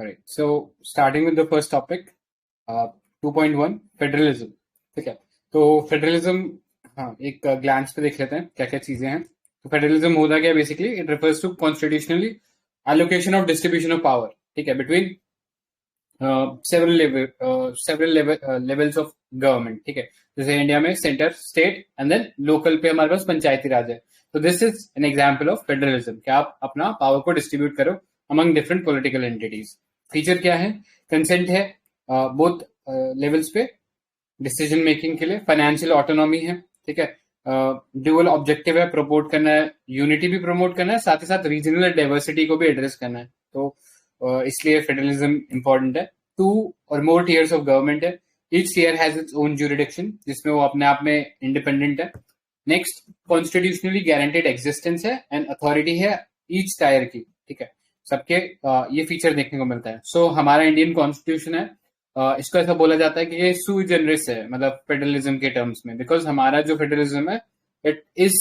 Alright, so starting with the first topic, 2.1 federalism. ठीक है, तो फेडरलिज्म, हाँ, एक ग्लैंस पे देख लेते हैं क्या क्या चीजें हैं. तो फेडरलिज्म होता क्या है basically? It refers to constitutionally allocation of distribution of power. ठीक है, between several levels of government. ठीक है, जैसे इंडिया में centre, state and then local पे हमारे पास पंचायती राज है. तो this is an example of federalism कि आप अपना पावर को डिस्ट्रीब्यूट करो among different political entities. Feature क्या है? कंसेंट है बोथ लेवल्स पे डिसीजन मेकिंग के लिए. फाइनेंशियल ऑटोनॉमी है. ठीक है, ड्यूअल ऑब्जेक्टिव है, प्रमोट करना है, यूनिटी भी प्रमोट करना है, साथ ही साथ रीजनल डाइवर्सिटी को भी एड्रेस करना है. तो इसलिए फेडरलिज्म इंपॉर्टेंट है. 2 और मोर टीयर्स ऑफ गवर्नमेंट है. Each tier has its own jurisdiction जिसमें वो अपने आप में इंडिपेंडेंट है. नेक्स्ट, कॉन्स्टिट्यूशनली गारंटेड एग्जिस्टेंस है एंड अथॉरिटी है ईच टायर की. ठीक है, सबके ये फीचर देखने को मिलता है. सो हमारा इंडियन कॉन्स्टिट्यूशन है, इसको ऐसा बोला जाता है कि ये सुई जनरस है, मतलब फेडरलिज्म के टर्म्स में, बिकॉज हमारा जो फेडरलिज्म है it is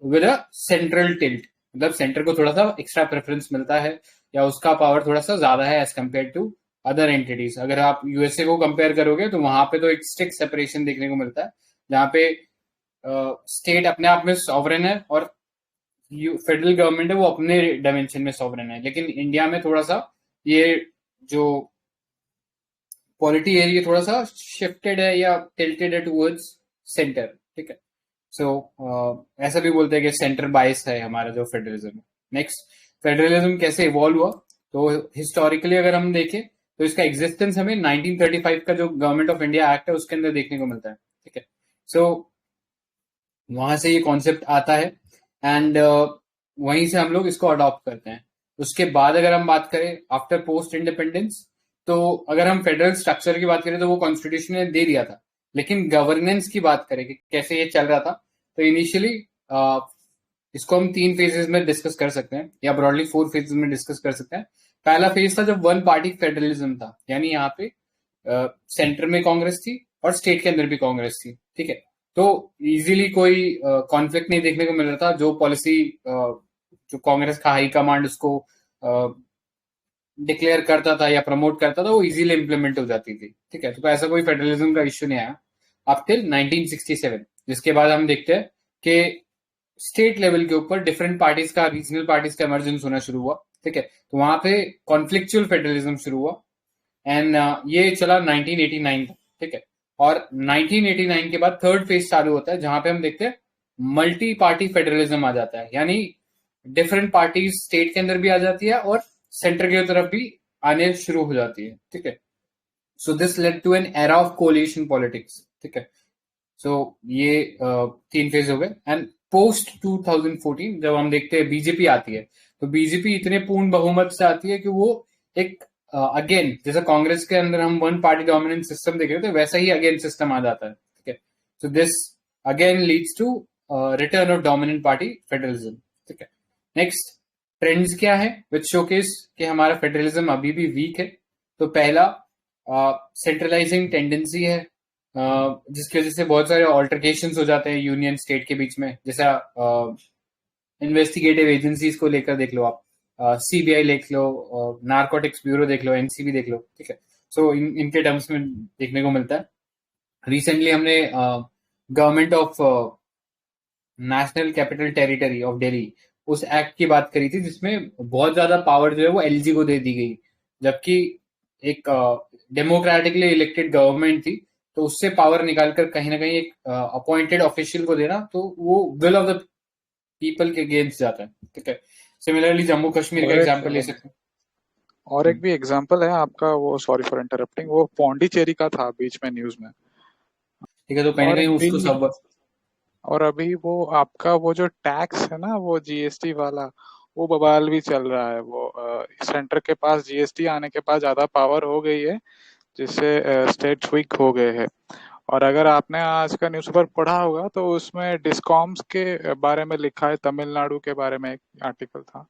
with a central tilt. मतलब सेंटर को थोड़ा सा एक्स्ट्रा प्रेफरेंस मिलता है या उसका पावर थोड़ा सा ज्यादा है as compared to other entities. अगर आप यूएसए को कंपेयर करोगे तो वहां पे तो एक स्ट्रिक्ट सेपरेशन देखने को मिलता है जहाँ पे स्टेट अपने आप में सॉवरेन है और फेडरल गवर्नमेंट है वो अपने डायमेंशन में सॉवरेन है. लेकिन इंडिया में थोड़ा सा ये जो पॉलिटी है ये थोड़ा सा शिफ्टेड है या टिल्टेड है टूवर्ड्स सेंटर. ठीक है, सो ऐसा भी बोलते हैं कि सेंटर बायस है हमारा जो फेडरलिज्म है. नेक्स्ट, फेडरलिज्म कैसे इवॉल्व हुआ? तो हिस्टोरिकली अगर हम देखें तो इसका एग्जिस्टेंस हमें 1935 का जो गवर्नमेंट ऑफ इंडिया एक्ट है उसके अंदर देखने को मिलता है. ठीक है, सो वहां से ये कॉन्सेप्ट आता है एंड वहीं से हम लोग इसको अडॉप्ट करते हैं. उसके बाद अगर हम बात करें आफ्टर पोस्ट इंडिपेंडेंस, तो अगर हम फेडरल स्ट्रक्चर की बात करें तो वो कॉन्स्टिट्यूशन ने दे दिया था. लेकिन गवर्नेंस की बात करें कि कैसे ये चल रहा था, तो इनिशियली इसको हम 3 फेजेस में डिस्कस कर सकते हैं या ब्रॉडली 4 फेजेस में डिस्कस कर सकते हैं. पहला फेज था जब वन पार्टी फेडरलिज्म था, यानी यहाँ पे सेंटर में कांग्रेस थी और स्टेट के अंदर भी कांग्रेस थी. ठीक है, तो इजीली कोई कॉन्फ्लिक्ट नहीं देखने को मिल रहा था. जो पॉलिसी जो कांग्रेस का हाई कमांड उसको डिक्लेयर करता था या प्रमोट करता था वो इजीली इंप्लीमेंट हो जाती थी. ठीक है, तो ऐसा कोई फेडरलिज्म का इश्यू नहीं आया अप टिल 1967, जिसके बाद हम देखते हैं कि स्टेट लेवल के ऊपर डिफरेंट पार्टीज का, रीजनल पार्टीज का इमर्जेंस होना शुरू हुआ. ठीक है, तो वहां पे कॉन्फ्लिक्चुअल फेडरलिज्म शुरू हुआ एंड ये चला 1989 तक. ठीक है, और 1989 के बाद थर्ड फेज चालू होता है जहां पे हम देखते हैं मल्टी पार्टी फेडरलिज्म आ जाता है, यानी डिफरेंट पार्टीज स्टेट के अंदर भी आ जाती है और सेंटर की तरफ भी आने शुरू हो जाती है. ठीक है, so this led to an era of coalition politics. ठीक है, सो ये 3 फेज हो गए. एंड पोस्ट 2014 जब हम देखते हैं बीजेपी आती है, तो बीजेपी इतने पूर्ण बहुमत से आती है कि वो एक अगेन जैसे कांग्रेस के अंदर हम वन पार्टी डोमिनेंट सिस्टम देख रहे थे वैसा ही अगेन सिस्टम आ जाता है. ठीक है, so this again leads to return of dominant party federalism. ठीक है, नेक्स्ट, ट्रेंड्स क्या है विच शोकेस कि हमारा फेडरलिज्म अभी भी वीक है. तो पहला, सेंट्रलाइजिंग टेंडेंसी है, जिसकी वजह से बहुत सारे ऑल्टरकेशंस हो जाते हैं यूनियन स्टेट के बीच में. जैसा इन्वेस्टिगेटिव एजेंसीज को लेकर देख लो आप, सीबीआई देख लो, नारकोटिक्स ब्यूरो देख लो, एनसीबी देख लो. ठीक है, सो इनके टर्म्स में देखने को मिलता है. रिसेंटली हमने government of national capital territory of Delhi उस एक्ट की बात करी थी जिसमें बहुत ज्यादा पावर जो है वो एलजी को दे दी गई, जबकि एक डेमोक्रेटिकली इलेक्टेड गवर्नमेंट थी. तो उससे पावर निकालकर कहीं ना कहीं एक अपॉइंटेड ऑफिशियल को देना, तो वो विल ऑफ द पीपल के अगेंस्ट जाता है. ठीक है, सिमिलरली जम्मू कश्मीर का एग्जांपल ले सकते हैं. और एक भी एग्जांपल है आपका, वो सॉरी फॉर इंटरप्टिंग, वो पौंडीचेरी का था बीच में न्यूज में. ठीक है, तो कहीं ना कहीं उसको सब. और अभी वो आपका वो जो टैक्स है ना, वो जीएसटी वाला, वो बवाल भी चल रहा है. वो सेंटर के पास जीएसटी आने के बाद ज्यादा पावर हो गई है जिससे स्टेट्स वीक हो गए हैं. और अगर आपने आज का न्यूज़पेपर पढ़ा होगा तो उसमें डिस्कॉम्स के बारे में लिखा है, तमिलनाडु के बारे में एक आर्टिकल था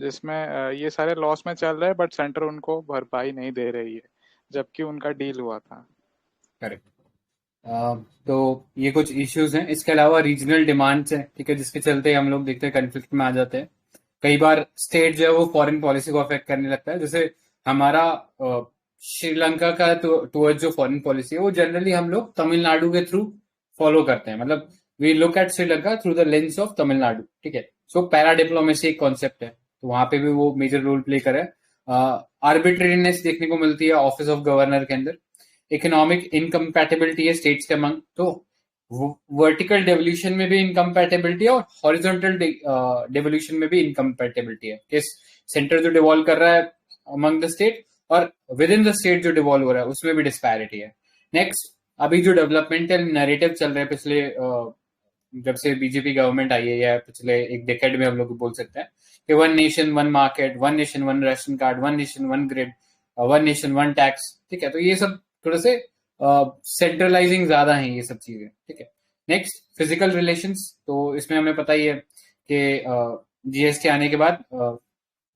जिसमें ये सारे लॉस में चल रहे हैं बट सेंटर उनको भरपाई नहीं दे रही है जबकि उनका डील हुआ था. करेक्ट. तो ये कुछ इश्यूज हैं. इसके अलावा रीजनल डिमांड्स हैं. ठीक है, जिसके चलते हम लोग देखते हैं कन्फ्लिक्ट में आ जाते हैं. कई बार स्टेट जो है वो फॉरेन पॉलिसी को अफेक्ट करने लगता है। जैसे हमारा श्रीलंका का टूवर्ड्स जो फॉरेन पॉलिसी है वो जनरली हम लोग तमिलनाडु के थ्रू फॉलो करते हैं, मतलब we look at Sri Lanka through the lens of Tamil Nadu, ठीक है। सो पैरा डिप्लोमेसी एक कॉन्सेप्ट है, तो वहां पे भी वो मेजर रोल प्ले करे। आर्बिट्रेरीनेस देखने को मिलती है ऑफिस ऑफ गवर्नर के अंदर। इकोनॉमिक इनकम्पैटिबिलिटी है स्टेट्स के अमंग, तो वर्टिकल डेवोल्यूशन में भी इनकम्पैटिबिलिटी है और हॉरिजॉन्टल डेवोल्यूशन में भी इनकम्पैटिबिलिटी है कि सेंटर जो डिवॉल्व कर रहा है अमंग द स्टेट और विद इन द स्टेट जो डिवॉल्व हो रहा है उसमें भी डिस्पैरिटी है। नेक्स्ट, अभी जो डेवलपमेंटल नैरेटिव चल रहे हैं पिछले जब से बीजेपी गवर्नमेंट आई है या पिछले एक डेकेड में हम लोग बोल सकते हैं कि one nation one market, one nation one ration card, one nation one grid, one nation one tax, ठीक है। तो ये सब थोड़े से सेंट्रलाइजिंग ज्यादा है ये सब चीजें, ठीक है। नेक्स्ट, फिजिकल रिलेशंस, तो इसमें हमें पता ही है कि जीएसटी आने के बाद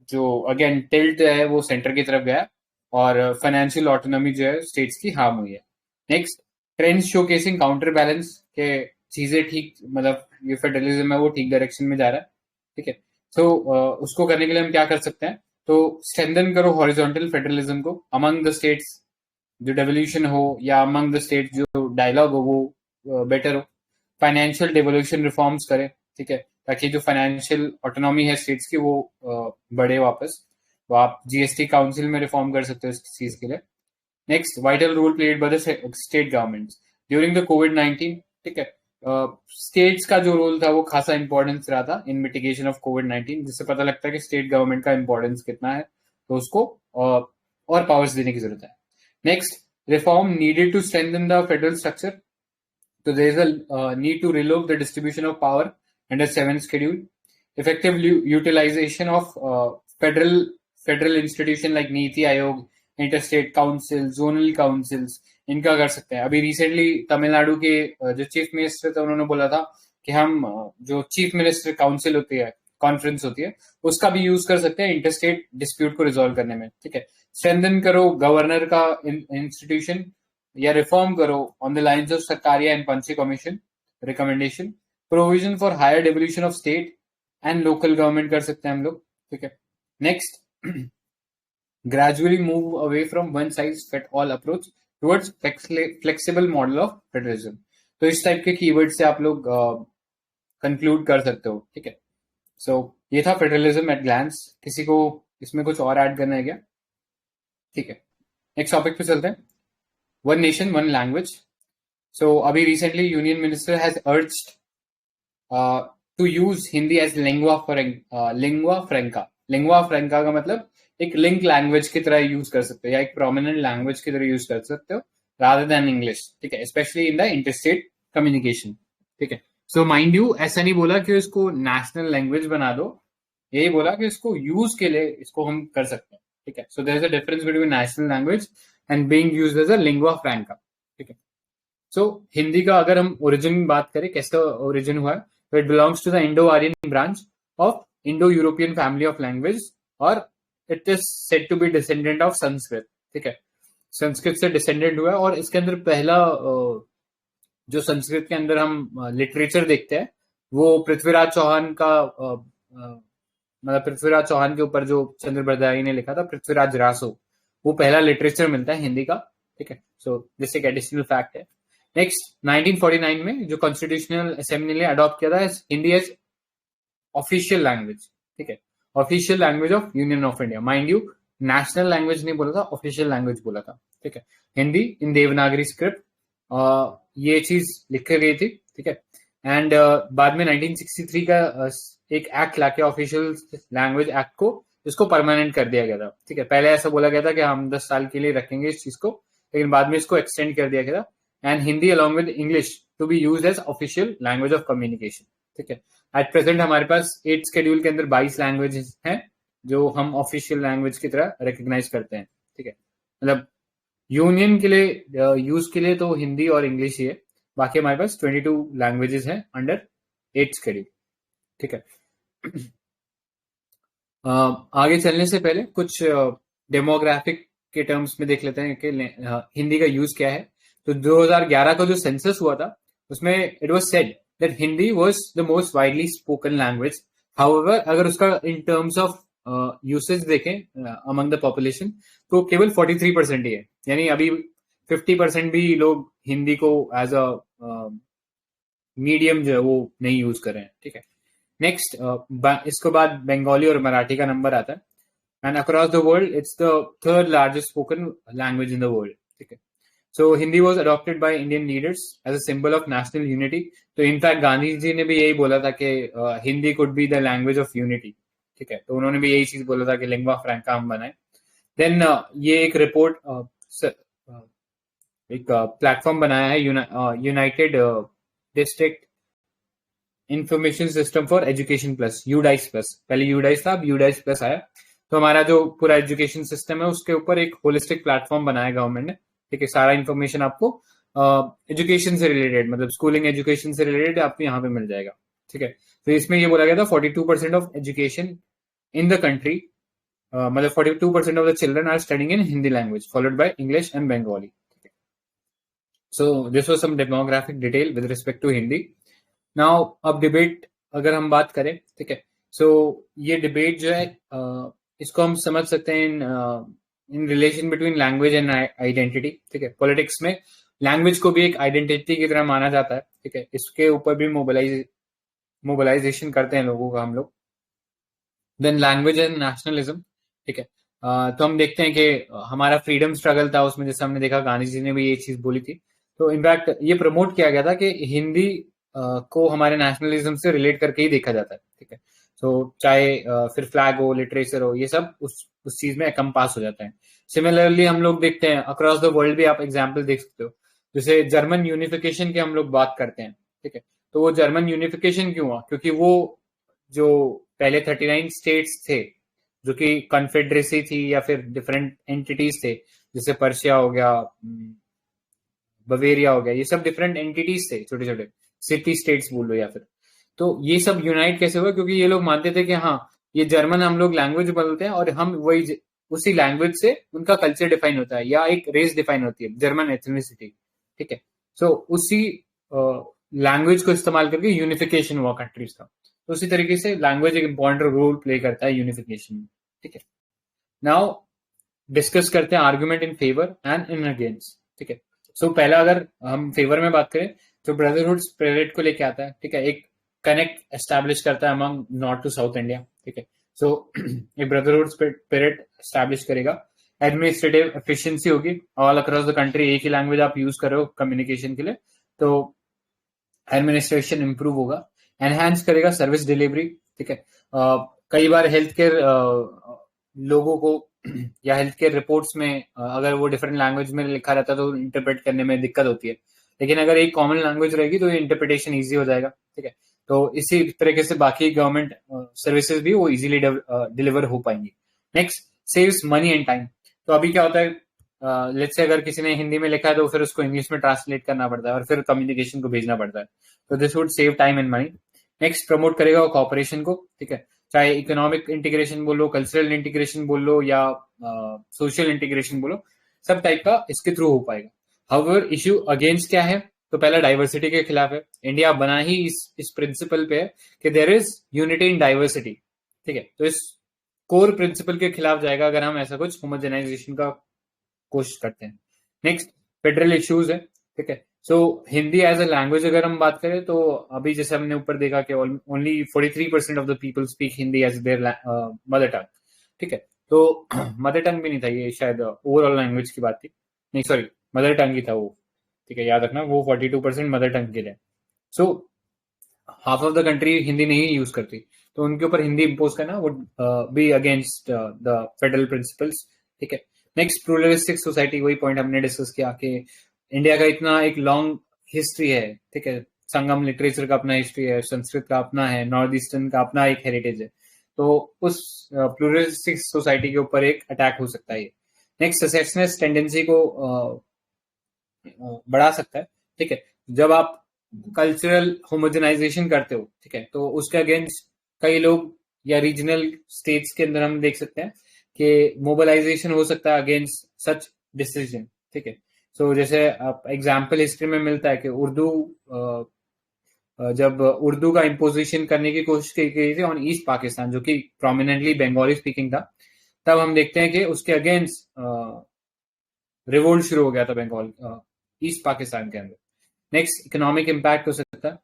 जो अगेन टिल्ट है वो सेंटर की तरफ गया और फाइनेंशियल ऑटोनॉमी जो है स्टेट्स की हार्म हुई है। Next, trends showcasing counter balance के चीजें ठीक, मतलब ये फेडरलिज्म है वो ठीक डायरेक्शन में जा रहा है, ठीक है। तो उसको करने के लिए हम क्या कर सकते हैं, तो स्ट्रेंथन करो हॉरिजॉन्टल फेडरलिज्म को अमंग द स्टेट्स, जो डेवोल्यूशन हो या अमंग द स्टेट जो डायलॉग हो वो बेटर हो। फाइनेंशियल डेवोल्यूशन रिफॉर्म्स करें, ठीक है, ताकि जो फाइनेंशियल ऑटोनॉमी है स्टेट्स की वो बढ़े वापस। तो आप जीएसटी काउंसिल में रिफॉर्म कर सकते हो इस चीज के लिए। Next, vital role played by the state governments during the covid, ठीक है। स्टेट्स का जो रोल था वो खासा इंपॉर्टेंस रहा था इन मिटिगेशन ऑफ कोविड-19, जिससे पता लगता है कि स्टेट गवर्नमेंट का इंपॉर्टेंस कितना है, तो उसको और पावर्स देने की जरूरत है। Next, reform needed to strengthen the federal structure. So there is a need to relook the distribution of power under 7th schedule. Effective utilization of federal institution like NITI Aayog, interstate council, zonal councils, इनका कर सकते हैं। अभी recently Tamil Nadu के जो chief minister थे उन्होंने बोला था कि हम जो चीफ मिनिस्टर काउंसिल होती है, कॉन्फ्रेंस होती है, उसका भी यूज कर सकते हैं इंटरस्टेट डिस्प्यूट को रिजोल्व करने में, ठीक है। स्ट्रेंथन करो गवर्नर का इंस्टीट्यूशन या रिफॉर्म करो on the lines of Sarkaria and Punchhi commission recommendation. Provision for higher devolution of state and local government कर सकते हैं हम लोग, ठीक है। Next, gradually move away from one size fit all approach towards flexible model of federalism. तो इस type के कीवर्ड से आप लोग कंक्लूड कर सकते हो, ठीक है। सो ये था फेडरलिज्म एट ग्लांस। किसी को इसमें कुछ और ऐड करना है क्या? ठीक है, नेक्स्ट टॉपिक पे चलते हैं। One nation one language. So अभी recently union minister has urged to use Hindi as lingua franca. Lingua franca का मतलब एक लिंक लैंग्वेज की तरह यूज कर सकते हो या एक प्रोमिनेंट लैंग्वेज की तरह यूज कर सकते हो रादर देन इंग्लिश, ठीक है, specially in the interstate communication, ठीक है। सो माइंड यू, ऐसा नहीं बोला कि इसको नेशनल लैंग्वेज बना दो, यही बोला कि इसको यूज के लिए इसको हम कर सकते हैं, ठीक है। So there is a difference between national language and being used as a lingua franca, ठीक है। सो हिंदी का अगर हम ओरिजिन बात करें, कैसे ओरिजिन हुआ है, तो it belongs to the Indo Aryan branch of Indo European family of language और it is said to be descendant of Sanskrit, ठीक है। संस्कृत से डिसेंडेंट हुआ है और इसके अंदर पहला जो संस्कृत के अंदर हम लिटरेचर देखते हैं वो पृथ्वीराज चौहान का, मतलब पृथ्वीराज चौहान के ऊपर जो चंद्र बरदाई ने लिखा था, पृथ्वीराज रासो, वो पहला लिटरेचर मिलता है हिंदी का, ठीक है। सो दिस एक एडिशनल फैक्ट है। नेक्स्ट, 1949 में जो कॉन्स्टिट्यूशनल असेंबली ने अडॉप्ट किया था हिंदी एज ऑफिशियल लैंग्वेज, ठीक है, official language of union of India. Mind you, national language नहीं बोला था, ऑफिशियल लैंग्वेज बोला था, ठीक है। हिंदी इन देवनागरी स्क्रिप्ट, ये चीज लिखी गई थी, ठीक है। एंड बाद में 1963 का एक एक्ट लाके ऑफिशियल लैंग्वेज एक्ट को इसको परमानेंट कर दिया गया था, ठीक है। पहले ऐसा बोला गया था कि हम 10 साल के लिए रखेंगे इस चीज को, लेकिन बाद में इसको एक्सटेंड कर दिया गया था and Hindi along with English to be used as official language of communication, ठीक है। एट प्रेजेंट हमारे पास 8 शेड्यूल के अंदर 22 लैंग्वेजेस हैं जो हम ऑफिशियल लैंग्वेज की तरह रिकॉग्नाइज करते हैं, ठीक है। मतलब यूनियन के लिए यूज के लिए तो हिंदी और इंग्लिश ही है, बाकी हमारे पास 22 लैंग्वेजेस हैं अंडर 8 शेड्यूल, ठीक है। आगे चलने से पहले कुछ डेमोग्राफिक के टर्म्स में देख लेते हैं कि हिंदी का यूज क्या है। तो 2011 का जो सेंसस हुआ था उसमें it was said that Hindi was the most widely spoken language however अगर उसका इन टर्म्स ऑफ यूसेज देखें अमंग द पॉपुलेशन तो केवल 43% ही है, यानी अभी 50% भी लोग हिंदी को एज अ मीडियम जो है वो नहीं यूज कर रहे हैं, ठीक है। नेक्स्ट इसके बाद बंगाली और मराठी का नंबर आता है, and across the world it's the third largest spoken language in the world, ठीक है। So Hindi was adopted by Indian leaders as a symbol of national unity. तो इनफैक्ट गांधी जी ने भी यही बोला था कि Hindi could be the language of unity, ठीक है। तो उन्होंने भी यही चीज बोला था कि लिंग्वा फ्रैंका हम बनाए। देन ये एक रिपोर्ट एक प्लेटफॉर्म बनाया है, United district information system for education plus, UDISE plus. पहले यूडाइस था, अब यूडाइस प्लस आया। तो हमारा जो पूरा एजुकेशन सिस्टम है उसके ऊपर एक होलिस्टिक प्लेटफॉर्म बनाया गवर्नमेंट ने, ठीक है। सारा इन्फॉर्मेशन आपको एजुकेशन से रिलेटेड, मतलब स्कूलिंग एजुकेशन से रिलेटेड आपको यहाँ पे मिल जाएगा, ठीक है। तो इसमें ये बोला गया था 42% of education in the country, मतलब 42% of the children are studying in Hindi language followed by English and Bengali. So this was some demographic detail with respect to Hindi. Now अब डिबेट अगर हम बात करें, ठीक है। सो ये डिबेट जो है इसको हम समझ सकते हैं in relation between language and identity, ठीक है। पॉलिटिक्स में लैंग्वेज को भी एक आइडेंटिटी की तरह माना जाता है, ठीक है। इसके ऊपर भी मोबिलाइजेशन करते हैं लोगों का हम लोग। देन लैंग्वेज एंड नेशनलिज्म, ठीक है। तो हम देखते हैं कि हमारा फ्रीडम स्ट्रगल था, उसमें जैसे हमने देखा गांधी जी ने भी ये चीज बोली थी। तो इनफैक्ट ये प्रमोट किया गया था कि हिंदी को हमारे नेशनलिज्म से रिलेट करके ही देखा जाता है, ठीक है। तो चाहे फिर फ्लैग हो, लिटरेचर हो, ये सब उस चीज में कंपास हो जाता है। सिमिलरली हम लोग देखते हैं अक्रॉस द वर्ल्ड भी आप एग्जाम्पल देख सकते हो, जैसे जर्मन यूनिफिकेशन की हम लोग बात करते हैं, ठीक है। तो वो जर्मन यूनिफिकेशन क्यों हुआ? क्योंकि वो जो पहले 39 स्टेट्स थे जो कि कॉन्फेडरेसी थी या फिर डिफरेंट एंटिटीज थे, जैसे पर्शिया हो गया, बवेरिया हो गया, ये सब डिफरेंट एंटिटीज थे, छोटे छोटे सिटी स्टेट्स बोल लो या फिर। तो ये सब यूनाइट कैसे हुआ? क्योंकि ये लोग मानते थे कि हाँ ये जर्मन हम लोग लैंग्वेज बोलते हैं और हम वही उसी लैंग्वेज से उनका कल्चर डिफाइन होता है या एक रेस डिफाइन होती है, जर्मन एथनिसिटी, ठीक है। सो उसी लैंग्वेज को इस्तेमाल करके यूनिफिकेशन हुआ कंट्रीज का। तो उसी तरीके से लैंग्वेज एक इंपॉर्टेंट रोल प्ले करता है यूनिफिकेशन में, ठीक है। नाउ डिस्कस करते हैं argument in favour and in against, ठीक है। सो पहला अगर हम फेवर में बात करें तो ब्रदरहुड स्पिरिट को लेके आता है, ठीक है। एक कनेक्ट एस्टैब्लिश करता है among north to south India, ठीक है। सो एक ब्रदरहुड स्पिरिट एस्टैब्लिश करेगा। एडमिनिस्ट्रेटिव एफिशिएंसी होगी, ऑल अक्रॉस द कंट्री एक ही लैंग्वेज आप यूज कर रहे हो कम्युनिकेशन के लिए, तो एडमिनिस्ट्रेशन इंप्रूव होगा। एनहांस करेगा सर्विस डिलीवरी, ठीक है। कई बार हेल्थ केयर लोगों को या हेल्थ केयर रिपोर्ट्स में अगर वो डिफरेंट लैंग्वेज में लिखा रहता है तो इंटरप्रेट करने में दिक्कत होती है, लेकिन अगर एक कॉमन लैंग्वेज रहेगी तो ये इंटरप्रिटेशन ईजी हो जाएगा, ठीक है। तो इसी तरीके से बाकी गवर्नमेंट सर्विसेज भी वो इजीली डिलीवर हो पाएंगी। Next, saves money and time. तो अभी क्या होता है, लेट्स से अगर किसी ने हिंदी में लिखा है तो फिर उसको इंग्लिश में ट्रांसलेट करना पड़ता है और फिर कम्युनिकेशन को भेजना पड़ता है। तो this would save time and money. Next, promote करेगा कॉपरेशन को, ठीक है। चाहे इकोनॉमिक इंटीग्रेशन बोलो, कल्चरल इंटीग्रेशन बोलो या सोशल इंटीग्रेशन बोलो, सब टाइप का इसके थ्रू हो पाएगा। हाउएवर इश्यू अगेंस्ट क्या है? तो पहला डाइवर्सिटी के खिलाफ है। इंडिया बना ही इस प्रिंसिपल पे है कि there is unity in diversity, ठीक है। तो इस कोर प्रिंसिपल के खिलाफ जाएगा अगर हम ऐसा कुछ होमोजेनाइजेशन का कोशिश करते हैं। नेक्स्ट, फेडरल इश्यूज है, ठीक है। So Hindi as a language अगर हम बात करें तो अभी जैसे हमने ऊपर देखा कि only 43% of the people speak Hindi as their mother tongue, ठीक है। तो मदर टंग भी नहीं था ये, शायद ओवरऑल लैंग्वेज की बात थी, नहीं सॉरी मदर टंग ही था वो, ठीक है। याद रखना वो 42% मदर टंग के लिए। So half of the country Hindi नहीं यूज करती, तो उनके ऊपर हिंदी इम्पोज करना would be against the federal principles, ठीक है। नेक्स्ट, प्लूरलिस्टिक सोसाइटी, वही पॉइंट हमने डिस्कस किया कि इंडिया का इतना एक लॉन्ग हिस्ट्री है, ठीक है। संगम लिटरेचर का अपना हिस्ट्री है, संस्कृत का अपना है, नॉर्थ ईस्टर्न का अपना एक हेरिटेज है। तो उस प्लूरलिस्टिक सोसाइटी के ऊपर एक अटैक हो सकता है। नेक्स्ट, सेक्शनेस टेंडेंसी को बढ़ा सकता है, ठीक है। जब आप कल्चरल होमोजेनाइजेशन करते हो, ठीक है, तो उसके अगेंस्ट कई लोग या रीजनल स्टेट्स के अंदर हम देख सकते हैं कि मोबिलाइजेशन हो सकता है अगेंस्ट सच डिसीजन, ठीक है। सो जैसे एग्जाम्पल हिस्ट्री में मिलता है कि उर्दू जब उर्दू का इम्पोजिशन करने की कोशिश की गई थी ऑन ईस्ट पाकिस्तान, जो कि प्रोमिनेंटली बंगाली स्पीकिंग था, तब हम देखते हैं कि उसके अगेंस्ट रिवोल्ट शुरू हो गया था बंगाल ईस्ट पाकिस्तान के अंदर. नेक्स्ट, इकोनॉमिक इम्पैक्ट हो सकता है.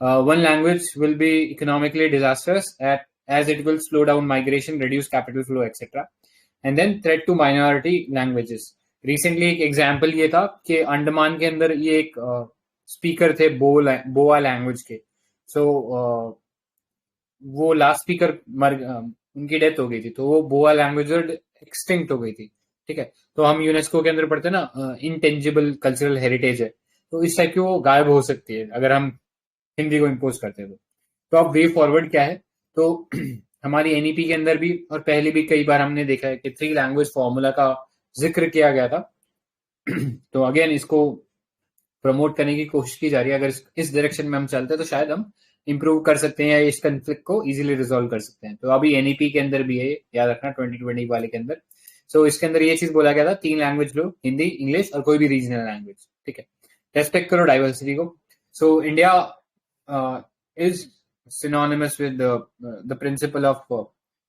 One language will be economically disasters at as it will slow down migration, reduce capital flow, etc. And then threat to minority languages. Recently एक एग्जाम्पल ये था कि अंडमान के अंदर ये एक स्पीकर थे बोआ लैंग्वेज के. सो वो लास्ट स्पीकर उनकी डेथ हो गई थी, तो वो बोआ लैंग्वेज एक्सटिंक्ट हो गई थी. ठीक है, तो हम यूनेस्को के अंदर पढ़ते हैं ना, इनटेंजिबल कल्चरल हेरिटेज है, तो इस टाइप की वो गायब हो सकती है अगर हम हिंदी को इम्पोज करते हैं. तो अब वे फॉरवर्ड क्या है, तो हमारी एनईपी के अंदर भी और पहले भी कई बार हमने देखा है कि 3 लैंग्वेज फॉर्मूला का जिक्र किया गया था. तो अगेन इसको प्रमोट करने की कोशिश की जा रही है. अगर इस डायरेक्शन में हम चलते हैं तो शायद हम इंप्रूव कर सकते हैं या इस कंफ्लिक्ट को इजीली रिजोल्व कर सकते हैं. तो अभी एनईपी के अंदर भी है, याद रखना 2020 वाले के अंदर. सो इसके अंदर ये चीज बोला गया था, 3 लैंग्वेज लो, हिंदी, इंग्लिश और कोई भी रीजनल लैंग्वेज. ठीक है, रेस्पेक्ट करो डाइवर्सिटी को. So India is synonymous with the principle of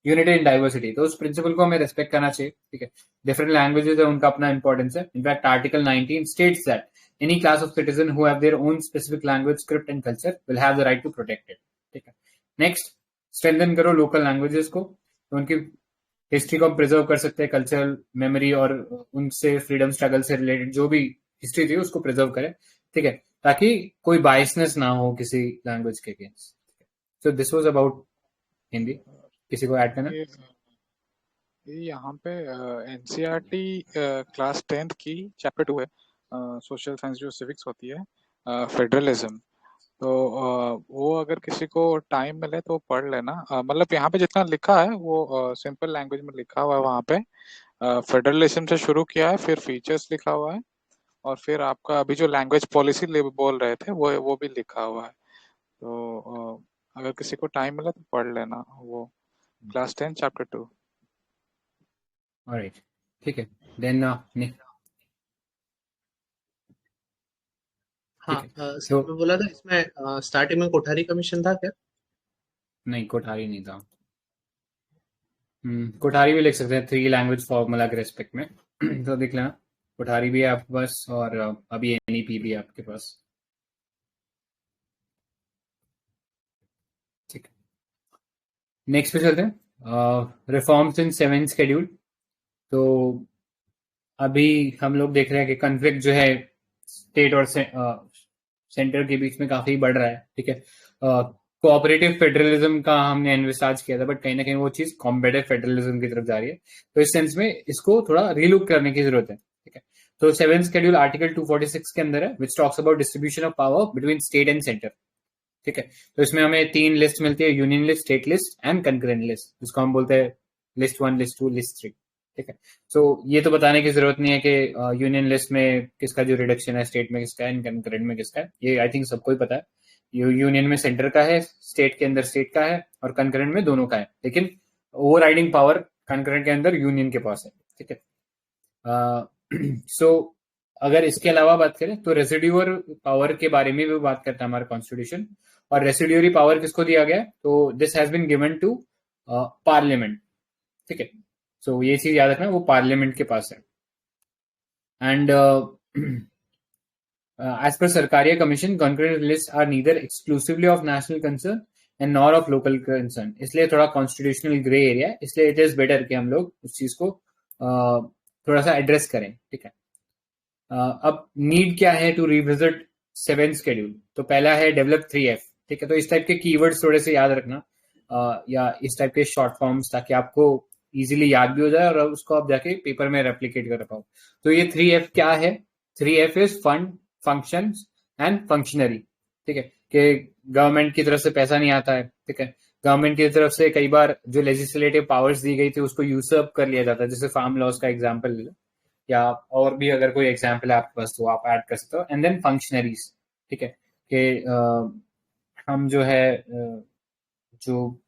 unity in diversity. तो उस प्रिंसिपल को हमें रेस्पेक्ट करना चाहिए. ठीक है, डिफरेंट लैंग्वेजेस है, उनका अपना इंपॉर्टेंस है. In fact article 19 states that any class of citizen who have their own specific language, script and culture will have the right to protect it. ठीक है, नेक्स्ट, स्ट्रेंथन करो लोकल लैंग्वेजेस को. तो उनकी हिस्ट्री को हम प्रिजर्व कर सकते हैं, कल्चरल मेमोरी और उनसे फ्रीडम स्ट्रगल से रिलेटेड जो भी हिस्ट्री थी उसको प्रिजर्व करें. ठीक है, ताकि कोई बायसनेस ना हो किसी लैंग्वेज के against. So this was about Hindi. किसी को ऐड करना? ये यहाँ पे एनसीईआरटी क्लास 10th की चैप्टर 2 है, सोशल साइंस जो सिविक्स होती है, फेडरलिज्म. तो वो अगर किसी को टाइम मिले तो पढ़ लेना. मतलब यहाँ पे जितना लिखा है वो सिंपल लैंग्वेज में लिखा हुआ है. वहाँ पे फेडरलिज्म से शुरू किया है, फिर फीचर्स लिखा हुआ है, और फिर आपका अभी जो लैंग्वेज पॉलिसी बोल रहे थे वो भी लिखा हुआ है. तो अगर किसी को टाइम मिला तो पढ़ लेना वो क्लास 10 चैप्टर 2. ऑलराइट, ठीक है. देन हाँ, ठीक है. सर मैं बोला था इसमें स्टार्टिंग में कोठारी कमीशन था क्या? नहीं, कोठारी नहीं था. कोठारी भी लिख सकते हैं 3 लैंग्वेज फॉर्मूला के रेस्पेक्ट में. तो देख लेना, कोठारी भी है आपके पास और अभी एनईपी भी है आपके पास. ठीक है, नेक्स्ट पे चलते हैं. Reforms in 7th schedule. तो अभी हम लोग देख रहे हैं कि कन्फ्लिक्ट जो है स्टेट और सेंटर के बीच में काफी बढ़ रहा है. ठीक है, कोऑपरेटिव फेडरलिज्म का हमने एनविसाज किया था, बट कहीं ना कहीं वो चीज कॉम्पिटिटिव फेडरलिज्म की तरफ जा रही है. तो इस सेंस में इसको थोड़ा रीलुक करने की जरूरत है. ठीक है, तो 7th शेड्यूल आर्टिकल 246 के अंदर है, which talks about distribution of power between state and centre. ठीक है, तो इसमें हमें 3 लिस्ट मिलती है, union list, state list and concurrent list, जिसको हम बोलते हैं लिस्ट 1, लिस्ट 2, लिस्ट 3. ठीक है, सो ये तो बताने की जरूरत नहीं है कि यूनियन लिस्ट में किसका जो रिडक्शन है, स्टेट में किसका है, कंकरेंट में किसका है. ये आई थिंक सबको ही पता है. यूनियन में सेंटर का है, स्टेट के अंदर स्टेट का है, और कंकरेंट में दोनों का है. लेकिन ओवरराइडिंग पावर कंकरेंट के अंदर यूनियन के पास है. ठीक है, सो अगर इसके अलावा बात करें तो रेसिड्यूअर पावर के बारे में भी बात करता है हमारा कॉन्स्टिट्यूशन. और रेसिड्यूअरी पावर किसको दिया गया? तो this has been given to parliament. ठीक है, सो ये चीज याद रखना, वो पार्लियामेंट के पास है. And as per Sarkaria Commission, concurrent lists are neither exclusively of national concern and nor of local concern. इसलिए थोड़ा कॉन्स्टिट्यूशनल ग्रे एरिया है, इसलिए इट इज बेटर कि हम लोग उस चीज को थोड़ा सा एड्रेस करें. ठीक है, अब नीड क्या है टू रिविजिट 7th शेड्यूल? तो पहला है डेवलप 3F. ठीक है, तो इस टाइप के कीवर्ड्स थोड़े से याद रखना, या इस टाइप के शॉर्ट फॉर्म्स, ताकि आपको इजीली याद भी हो जाए और उसको आप जाके पेपर में रेप्लिकेट कर पाओ. तो ये 3F क्या है? 3F is fund, functions and functionary. ठीक है, कि गवर्नमेंट की तरफ से पैसा नहीं आता है. ठीक है, गवर्नमेंट की तरफ से कई बार जो लेजिस्लेटिव पावर्स दी गई थी उसको यूसर्प कर लिया जाता है, जैसे फार्म लॉस का एग्जांपल ले लो, या और भी अगर कोई एग्जांपल है आपके पास तो आप ऐड कर सकते हो. And then functionaries. ठीक है, कि हम जो है जो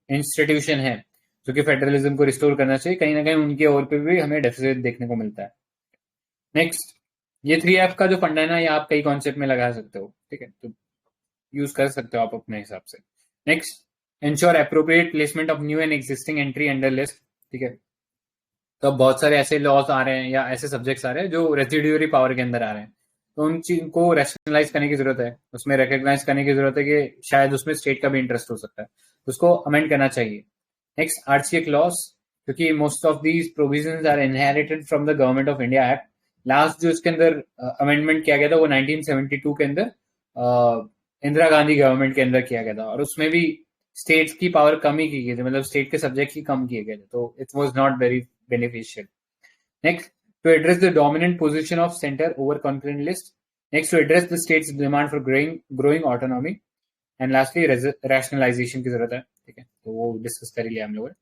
इंस्टीट्यूशन है जो कि फेडरलिज्म को रिस्टोर करना चाहिए, कहीं ना कहीं उनके ओर पे भी हमें डेफिसिट देखने को मिलता है. नेक्स्ट, ये 3F का जो फंडा है ना, ये आप कई कॉन्सेप्ट में लगा सकते हो. ठीक है, तो यूज कर सकते हो आप अपने हिसाब से। Next, ensure appropriate placement of new and existing entry under list, ठीक है। तो अब बहुत सारे ऐसे लॉज आ रहे हैं या ऐसे सब्जेक्ट्स आ रहे हैं जो रेसिड्यूरी पावर के अंदर आ रहे हैं, तो उन चीज को रैशनलाइज करने की जरूरत है, उसमें रिकॉग्नाइज करने की जरूरत है कि शायद उसमें स्टेट का भी इंटरेस्ट हो सकता है, उसको अमेंड करना चाहिए। नेक्स्ट, आरसीए क्लॉज, क्योंकि most of these provisions are inherited from the government of India act. Last जो इसके अंदर अमेंडमेंट किया गया था वो 1972 के अंदर इंदिरा गांधी गवर्नमेंट के अंदर किया गया था, और उसमें भी स्टेट्स की पावर कम ही की गई थी, मतलब स्टेट के सब्जेक्ट ही कम किए गए थे, तो it was not very beneficial. Next, to address the dominant position of center over concurrent list. Next, to address the state's demand for growing autonomy. And lastly, rationalization की जरूरत है, ठीक है, तो वो डिस्कस कर लिया हम लोगों ने।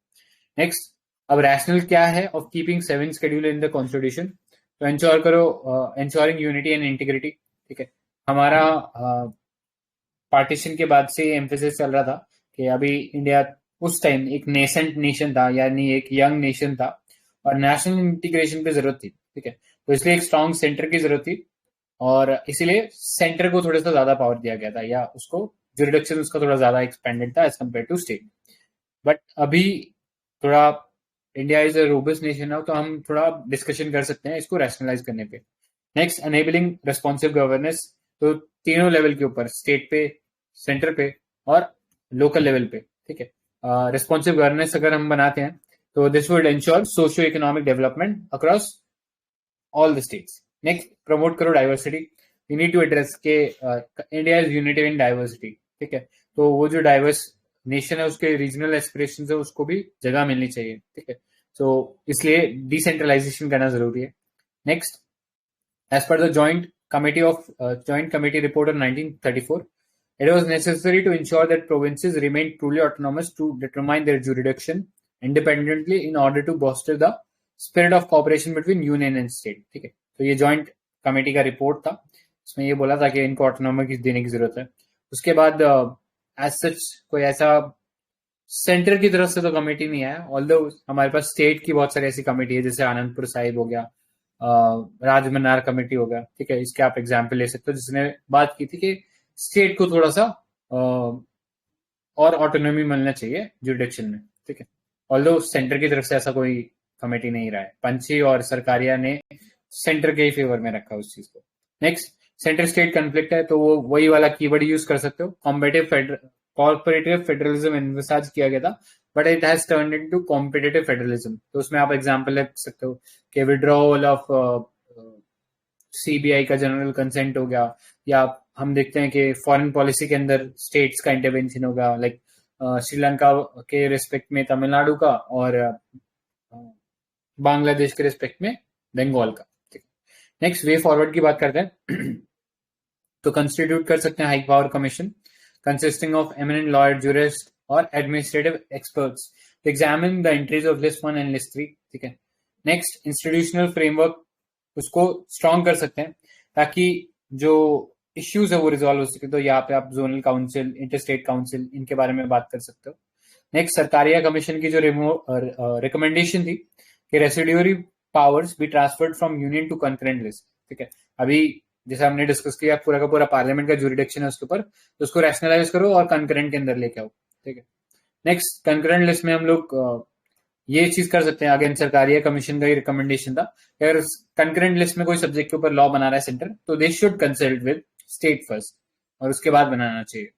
नेक्स्ट, अब रैशनल क्या है of keeping 7 schedule in the constitution, तो इंश्योर करो इंश्योरिंग यूनिटी एंड इंटीग्रिटी, ठीक है। हमारा पार्टीशन के बाद से एम्फेसिस चल रहा था कि अभी इंडिया उस टाइम एक नेसेंट नेशन था, यानी एक यंग नेशन था, और नेशनल इंटीग्रेशन की जरूरत थी, ठीक है, तो इसलिए एक स्ट्रॉन्ग सेंटर की जरूरत थी, और इसीलिए सेंटर को थोड़ा सा ज्यादा पावर दिया गया था, या उसको जुरिडिक्शन उसका थोड़ा ज्यादा एक्सपेंडेड था as compared to state. But अभी थोड़ा India is a robust nation now, तो हम थोड़ा डिस्कशन कर सकते हैं इसको रैशनलाइज करने पे। नेक्स्ट, एनेबलिंग रेस्पॉन्सिव गवर्नेंस, तो तीनों लेवल के ऊपर, स्टेट पे, सेंटर पे और लोकल लेवल पे, ठीक है। रेस्पॉन्सिव गवर्नेंस अगर हम बनाते हैं तो this would ensure socio economic development across all the states. Next, promote करो diversity, we need to address के India is unity in diversity, ठीक है, तो वो जो डाइवर्स नेशन है उसके रीजनल एस्पिरेशंस है उसको भी जगह मिलनी चाहिए, ठीक है, तो इसलिए डिसेंट्रलाइजेशन करना जरूरी है। Next, as per the joint committee report of 1934, it was necessary to ensure that provinces remained truly autonomous to determine their jurisdiction independently in order to foster the spirit of cooperation between union and state, ठीक है, तो ये joint committee का report था, इसमें ये बोला था कि इनको ऑटोनॉमी देने की जरूरत है। उसके बाद एज सच कोई ऐसा सेंटर की तरफ से तो कमेटी नहीं आया, ऑल्दो हमारे पास स्टेट की बहुत सारी ऐसी कमेटी है, जैसे आनंदपुर साहिब हो गया, राजमनार कमेटी हो गया, ठीक है, इसके आप एग्जाम्पल ले सकते हो, जिसने बात की थी कि स्टेट को थोड़ा सा और ऑटोनॉमी मिलना चाहिए जुडिक्शन में, ठीक है, ऑल्दो सेंटर की तरफ से ऐसा कोई कमेटी नहीं रहा है, पंची और सरकारिया ने सेंटर के ही फेवर में रखा उस चीज को। नेक्स्ट, सेंटर स्टेट कन्फ्लिक्ट है, तो वो वही वाला कीवर्ड यूज कर सकते हो, कॉर्पोरेटिव फेडरलिज्म एनविसाज किया गया था, but it has turned into competitive federalism, तो उसमें आप एग्जांपल ले सकते हो कि विड्रॉवल ऑफ सीबीआई का जनरल कंसेंट हो गया, या हम देखते हैं कि फॉरेन पॉलिसी के अंदर स्टेट्स का इंटरवेंशन होगा, लाइक श्रीलंका के रिस्पेक्ट में तमिलनाडु का, और बांग्लादेश के रिस्पेक्ट में बंगाल का, ठीक है। नेक्स्ट, वे फॉरवर्ड की बात करते हैं तो कंस्टिट्यूट कर सकते हैं high power commission consisting of eminent lawyer, jurist और administrative experts to examine the entries of list 1 and list 3, ठीक है। नेक्स्ट, इंस्टीट्यूशनल फ्रेमवर्क उसको स्ट्रॉन्ग कर सकते हैं ताकि जो इश्यूज है वो रिजॉल्व हो सके, तो यहाँ पे आप जोनल काउंसिल, इंटरस्टेट काउंसिल, इनके बारे में बात कर सकते हो। नेक्स्ट, सरकारिया कमीशन की जो रिकमेंडेशन थी कि residuary powers be transferred from union to concurrent list, ठीक है, अभी जैसे हमने डिस्कस किया पूरा का पूरा पार्लियामेंट का जुरिडिक्शन है उसके ऊपर, तो उसको रैशनलाइज करो और कंकरेंट के अंदर लेके आओ, ठीक है। नेक्स्ट, कंकरेंट लिस्ट में हम लोग ये चीज कर सकते हैं, अगेन सरकारिया कमीशन का ही रिकमेंडेशन था, अगर कंकरेंट लिस्ट में कोई सब्जेक्ट के ऊपर लॉ बना रहा है सेंटर, तो they should consult with state first और उसके बाद बनाना चाहिए।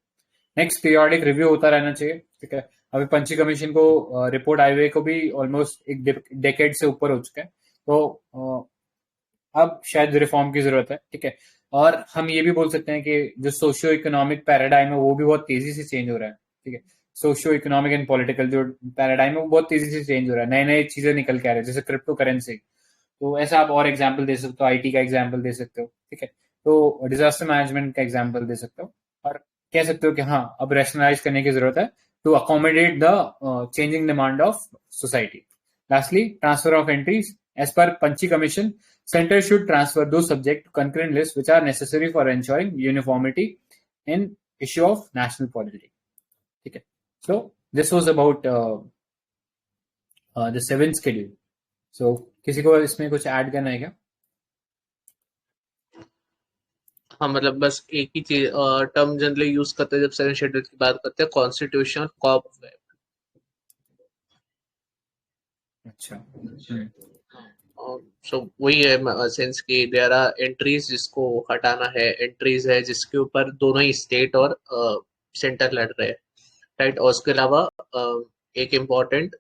नेक्स्ट, पीरियोडिक रिव्यू होता रहना चाहिए, ठीक है, अभी पंची कमीशन को रिपोर्ट आए हुए को भी ऑलमोस्ट एक डेकेड से ऊपर हो चुका है, तो अब शायद रिफॉर्म की जरूरत है, ठीक है। और हम ये भी बोल सकते हैं कि जो सोशियो इकोनॉमिक पैराडाइम है वो भी बहुत तेजी से चेंज हो रहा है, ठीक है, सोशियो इकोनॉमिक एंड पॉलिटिकल जो पैराडाइम है वो बहुत तेजी से चेंज हो रहा है, नए नए चीजें निकल के आ रहे हैं, जैसे क्रिप्टो करेंसी, तो ऐसा आप और एग्जाम्पल दे सकते हो, आईटी का एग्जाम्पल दे सकते हो, ठीक है, तो डिजास्टर मैनेजमेंट का एग्जाम्पल दे सकते हो, और कह सकते हो कि हाँ अब रैशनलाइज करने की जरूरत है to accommodate the changing demand of society. Lastly, transfer of entries, as per Punchhi commission center should transfer those subject to concurrent lists which are necessary for ensuring uniformity in issue of national polity, ठीक है। So this was about the 7th schedule. So किसी को इसमें कुछ add करना है क्या? हाँ मतलब बस एक ही चीज टर्म जनरली यूज करते हैं जब सेवन शेड्यूल की बात करते हैं, कॉन्स्टिट्यूशन कॉप वेब। अच्छा। हाँ, सो वही है सेंस कि देयर आर एंट्रीज जिसको हटाना है, एंट्रीज है जिसके ऊपर दोनों ही स्टेट और सेंटर लड़ रहे हैं, राइट। और उसके अलावा एक इम्पोर्टेंट,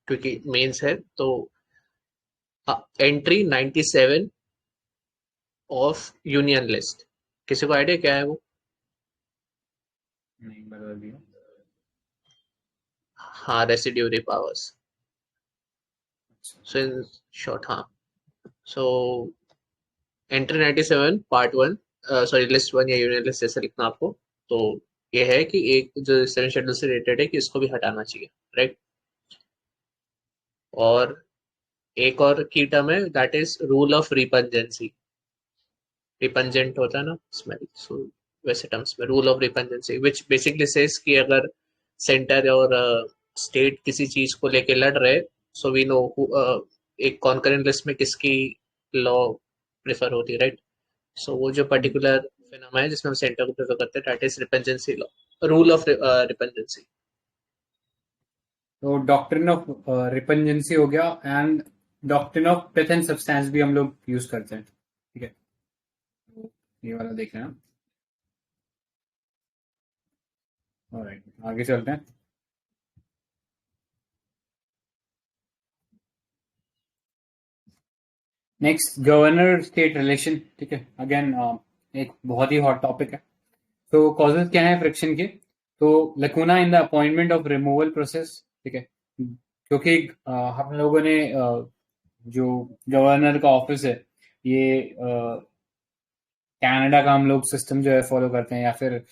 क्योंकि मेंस है तो एंट्री 97 ऑफ यूनियन लिस्ट, किसी को आइडिया क्या है वो? नहीं बता दिया। हाँ, रेसिड्यूरी पावर्स। अच्छा। सो इन शॉर्ट, हाँ। So entry 97 part one, sorry list one या यूनियन लिस्ट जैसे लिखना आपको। तो ये है कि एक जो सेवन शेड्यूल से रिलेटेड है कि इसको भी हटाना चाहिए, राइट। और एक और की टर्म है that is rule of repugnancy. Repugnant होता है ना स्मेल, सो वैसे टर्म्स में rule of repugnancy which basically says कि अगर सेंटर और स्टेट किसी चीज को लेके लड़ रहे, सो वी नो एक कॉन्करेंट लिस्ट में किसकी लॉ प्रेफर होती है, राइट। सो वो जो पर्टिकुलर फिनोमेना है जिसमें हम सेंटर को प्रेफर करते हैं that is repugnancy law, rule of repugnancy. तो डॉक्ट्रिन ऑफ रिपंजेंसी हो गया, and doctrine of death and substance भी हम लोग यूज करते हैं, ठीक है। तो ये वाला देख लेना। ऑलराइट, आगे चलते हैं। नेक्स्ट, गवर्नर स्टेट रिलेशन, ठीक है। अगेन एक बहुत ही हॉट टॉपिक है। तो कॉजेज क्या है फ्रिक्शन के? तो लकूना in the appointment of removal process, ठीक है। क्योंकि हम लोगों ने जो गवर्नर का ऑफिस है, ये कनाडा का हम लोग सिस्टम जो है फॉलो करते हैं, या फिर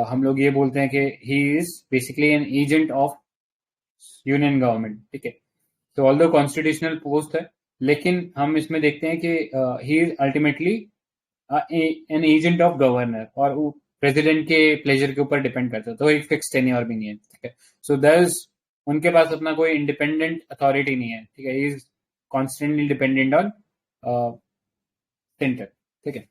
हम लोग ये बोलते हैं कि he is basically an agent of union government, ठीक है। तो ऑल्दो कॉन्स्टिट्यूशनल पोस्ट है, लेकिन हम इसमें देखते हैं कि he is ultimately an agent of governor, और वो प्रेसिडेंट के प्लेजर के ऊपर डिपेंड करता है, तो एक फिक्स टेन्योर भी नहीं है, ठीक है। सो दस उनके पास अपना कोई इंडिपेंडेंट अथॉरिटी नहीं है, ठीक है। He is constantly dependent on centre, ठीक है।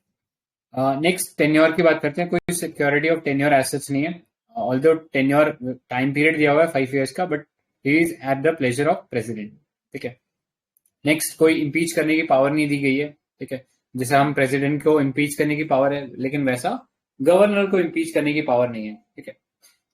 नेक्स्ट, टेन्योर की बात करते हैं। कोई सिक्योरिटी ऑफ टेन्योर एसेट्स नहीं है, ऑल्दो टेन्योर टाइम पीरियड दिया हुआ है 5 years का, but he is at the pleasure of president, ठीक है। नेक्स्ट, कोई इम्पीच करने की पावर नहीं दी गई है, ठीक है। जैसे हम प्रेसिडेंट को इम्पीच करने की पावर है, लेकिन वैसा गवर्नर को इम्पीच करने की पावर नहीं है, ठीक है।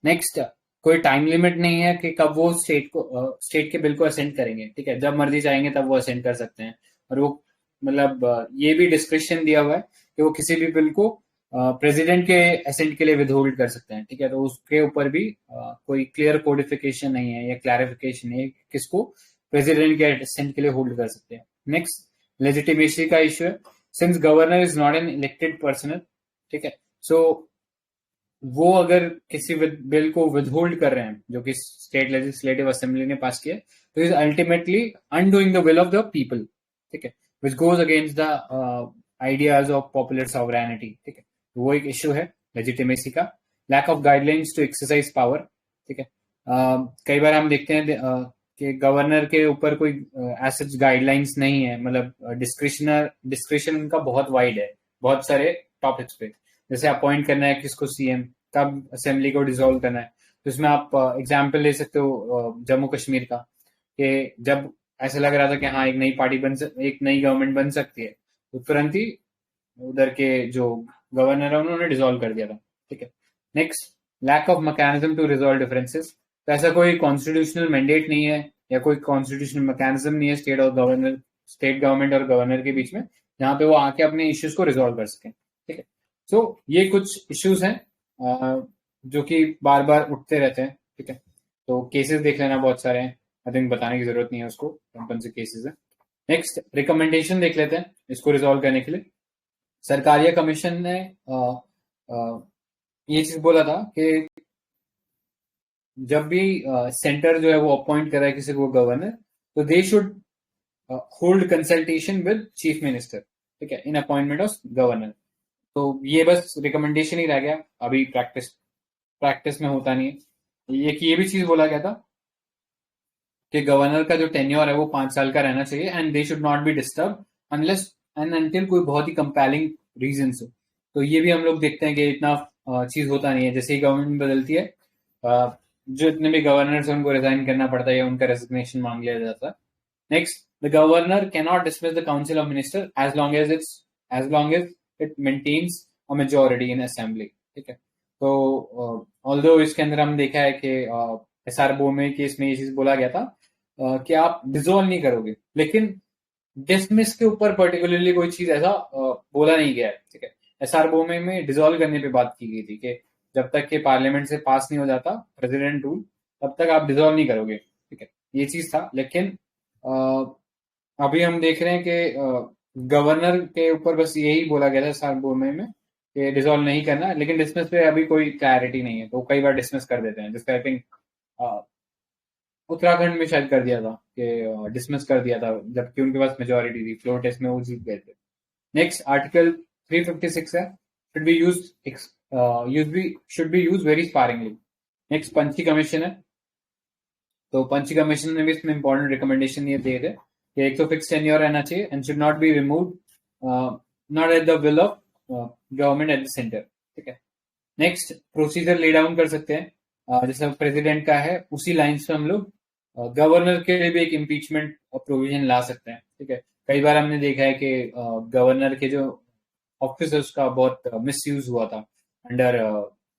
नेक्स्ट, कोई टाइम लिमिट नहीं है कि कब वो स्टेट के बिल को असेंड करेंगे, ठीक है। जब मर्जी चाहेंगे तब वो असेंड कर सकते हैं, और वो मतलब ये भी डिस्क्रिप्शन दिया हुआ है कि वो किसी भी बिल को प्रेसिडेंट के असेंट के लिए विदहोल्ड कर सकते हैं, ठीक है। तो उसके ऊपर भी कोई क्लियर कोडिफिकेशन नहीं है या क्लैरिफिकेशन नहीं है कि किसको प्रेसिडेंट के असेंट के लिए होल्ड कर सकते हैं। नेक्स्ट, लेजिटिमेसी का इश्यू है। Since governor is not an elected personal, ठीक है। सो वो अगर किसी बिल को विदहोल्ड कर रहे हैं जो कि स्टेट लेजिस्लेटिव असेंबली ने पास किया, तो is ultimately undoing the will of the people, ठीक है, which goes against the ideas of popular sovereignty, ठीक है। तो वो एक इश्यू है लेजिटिमेसी का। Lack of guidelines to exercise power, ठीक है। कई बार हम देखते हैं कि गवर्नर के ऊपर कोई एज गाइडलाइंस नहीं है, मतलब डिस्क्रिशन उनका बहुत वाइड है बहुत सारे टॉपिक्स पे। जैसे अपॉइंट करना है किसको सीएम, कब असेंबली को डिसॉल्व करना है, तो इसमें आप एग्जाम्पल ले सकते हो जम्मू कश्मीर का, कि जब ऐसा लग रहा था कि हाँ एक नई गवर्नमेंट बन सकती है, तो तुरंत ही उधर के जो गवर्नर है उन्होंने डिसॉल्व कर दिया था, ठीक है। Next, lack of mechanism to resolve differences. तो ऐसा कोई कॉन्स्टिट्यूशनल मैंडेट नहीं है या कोई कॉन्स्टिट्यूशनल मैकेनिज्म नहीं है स्टेट गवर्नमेंट और गवर्नर के बीच में, जहाँ पे वो आके अपने इश्यूज को रिजॉल्व कर सकें, ठीक है। तो ये कुछ इश्यूज हैं जो कि बार बार उठते रहते हैं, ठीक है। तो केसेस देख लेना, बहुत सारे हैं, आई थिंक बताने की जरूरत नहीं है उसको कौन से केसेस है। नेक्स्ट, रिकमेंडेशन देख लेते हैं इसको रिजॉल्व करने के लिए। सरकारिया कमीशन ने ये चीज बोला था कि जब भी सेंटर जो है वो अपॉइंट कर रहा है किसी को गवर्नर, तो they should hold consultation with chief minister, ठीक है, इन अपॉइंटमेंट ऑफ गवर्नर। तो ये बस रिकमेंडेशन ही रह गया, अभी प्रैक्टिस में होता नहीं है। ये भी चीज बोला गया था कि गवर्नर का जो टेन्योर है वो 5 साल का रहना चाहिए, and they should not be disturb unless and until कोई बहुत ही कंपेलिंग रीजन हो। तो ये भी हम लोग देखते हैं कि इतना चीज होता नहीं है। जैसे ही गवर्नमेंट बदलती है, जो इतने भी गवर्नर्स हैं उनको रिजाइन करना पड़ता है या उनका रेजिग्नेशन मांग लिया जाता है। Next, the governor can not dismiss the council of minister as long as it maintains a majority in assembly. ठीक है, तो ऑल्दो इसके अंदर हम देखा है कि एसआर बोमे केस में ये चीज बोला गया था कि आप डिसॉल्व नहीं करोगे, लेकिन डिसमिस के ऊपर पर्टिकुलरली कोई चीज ऐसा बोला नहीं गया है। ठीक है, एसआर बोमे में डिसॉल्व करने पे बात की गई थी कि जब तक के पार्लियामेंट से पास नहीं हो जाता प्रेसिडेंट रूल, तब तक आप डिसॉल्व नहीं करोगे। ठीक है, ये चीज था। लेकिन अभी हम देख रहे हैं कि गवर्नर के ऊपर बस यही बोला गया था एसआर बोमे में कि डिसॉल्व नहीं करना, लेकिन डिसमिस पे अभी कोई क्लैरिटी नहीं है, तो कई बार डिसमिस कर देते हैं। जिसका आई थिंक उत्तराखंड में शायद कर दिया था कि डिसमिस कर दिया था, जबकि उनके पास मेजोरिटी थी, फ्लोर टेस्ट में वो जीत गए थे। नेक्स्ट, आर्टिकल 356 है, should be used should be used very sparingly. Next, Punchhi commission है। तो पंची कमीशन ने भी इसमें इंपॉर्टेंट रिकमेंडेशन ये दिए थे कि एक तो फिक्स टेन्योर रहना चाहिए and should not be remove, not at the will of government at the centre. ठीक है, नेक्स्ट, प्रोसीजर ले डाउन कर सकते हैं, जैसे प्रेसिडेंट का है उसी लाइंस पे हम लोग गवर्नर के लिए भी एक इम्पीचमेंट प्रोविजन ला सकते हैं। ठीक है, कई बार हमने देखा है कि गवर्नर के जो ऑफिस है उसका बहुत मिसयूज हुआ था अंडर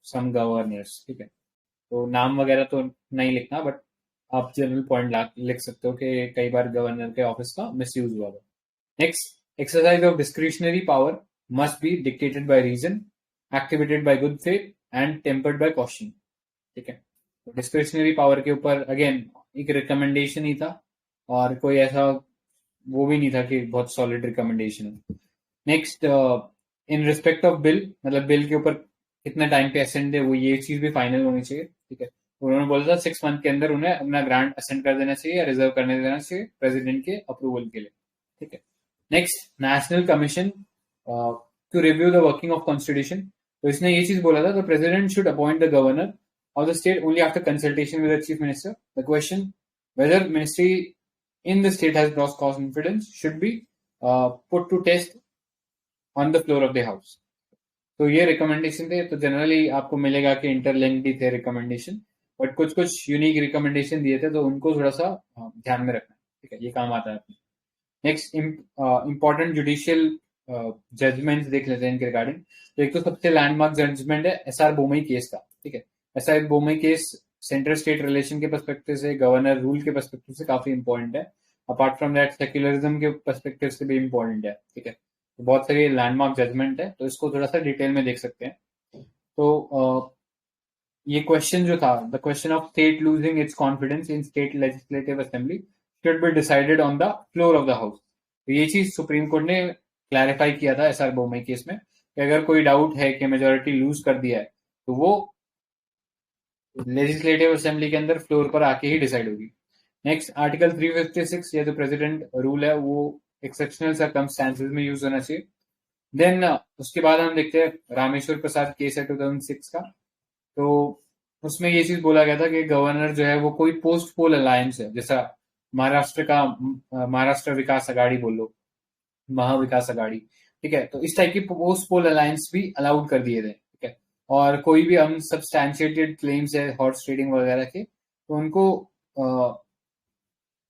सम गवर्नर्स। ठीक है, तो नाम वगैरह तो नहीं लिखना, बट आप जनरल पॉइंट लिख सकते हो कि कई बार गवर्नर के ऑफिस का मिसयूज हुआ था। Next, exercise of discretionary power must be dictated by reason, activated by good faith and tempered by caution. ठीक है, तो डिस्क्रिशनरी पावर के ऊपर अगेन एक रिकमेंडेशन ही था और कोई ऐसा वो भी नहीं था कि बहुत सॉलिड रिकमेंडेशन है। Next, in respect of bill, मतलब बिल के ऊपर कितना टाइम पे असेंट दे, वो ये चीज भी फाइनल होनी चाहिए। ठीक है, उन्होंने बोला था 6 मंथ के अंदर उन्हें अपना ग्रांट असेंट कर देना चाहिए या रिजर्व करने देना चाहिए प्रेसिडेंट के अप्रूवल के लिए। ठीक है, next, national commission to review the working of constitution. तो इसने ये चीज बोला था, the president should appoint the governor of the state only after consultation with the chief minister. The question whether ministry in the state has gross confidence should be put to test on the floor of the house. तो ये recommendation थे। तो generally आपको मिलेगा कि interlinked ही थे recommendation, but कुछ कुछ यूनिक रिकमेंडेशन दिए थे, तो उनको थोड़ा सा ध्यान में रखना। ठीक है, ये काम आता है। नेक्स्ट, इंपॉर्टेंट जुडिशियल जजमेंट्स देख लेते हैं इनके रिगार्डिंग। तो एक तो सबसे लैंडमार्क जजमेंट है एसआर बोमई केस का। ठीक है, SR Bommai case central state relation के पर्सपेक्टिव से, गवर्नर रूल के पर्सपेक्टिव से काफी इंपॉर्टेंट है। अपार्ट फ्रॉम दैट सेक्युलरिज्म के पर्सपेक्टिव से भी इंपॉर्टेंट है। ठीक है, तो बहुत सारी लैंडमार्क जजमेंट है, तो इसको थोड़ा सा डिटेल में देख सकते हैं। तो ये क्वेश्चन जो था, the question of state losing its confidence in state legislative assembly should be decided on the floor of the house. तो ये चीज सुप्रीम कोर्ट ने क्लैरिफाई किया था एसआर बोमई केस में कि अगर कोई डाउट है कि मेजोरिटी लूज कर दिया है, तो वो लेजिस्लेटिव असेंबली के अंदर फ्लोर पर आके ही डिसाइड होगी। नेक्स्ट, आर्टिकल 356, ये जो प्रेसिडेंट रूल है वो एक्सेप्शनल सर्कमस्टांसेस में यूज होना चाहिए। देन उसके बाद हम देखते हैं रामेश्वर प्रसाद केस है 2006 का। तो उसमें ये चीज बोला गया था कि गवर्नर जो है वो कोई पोस्ट पोल अलायंस है, जैसा महाराष्ट्र का महाराष्ट्र विकास अघाड़ी बोलो, महाविकास अघाड़ी। ठीक है, तो इस टाइप की पोस्ट पोल अलायंस भी अलाउड कर दिए थे। ठीक है, और कोई भी अनसब्सटैंशिएटेड क्लेम्स है हॉर्स ट्रेडिंग वगैरह के, तो उनको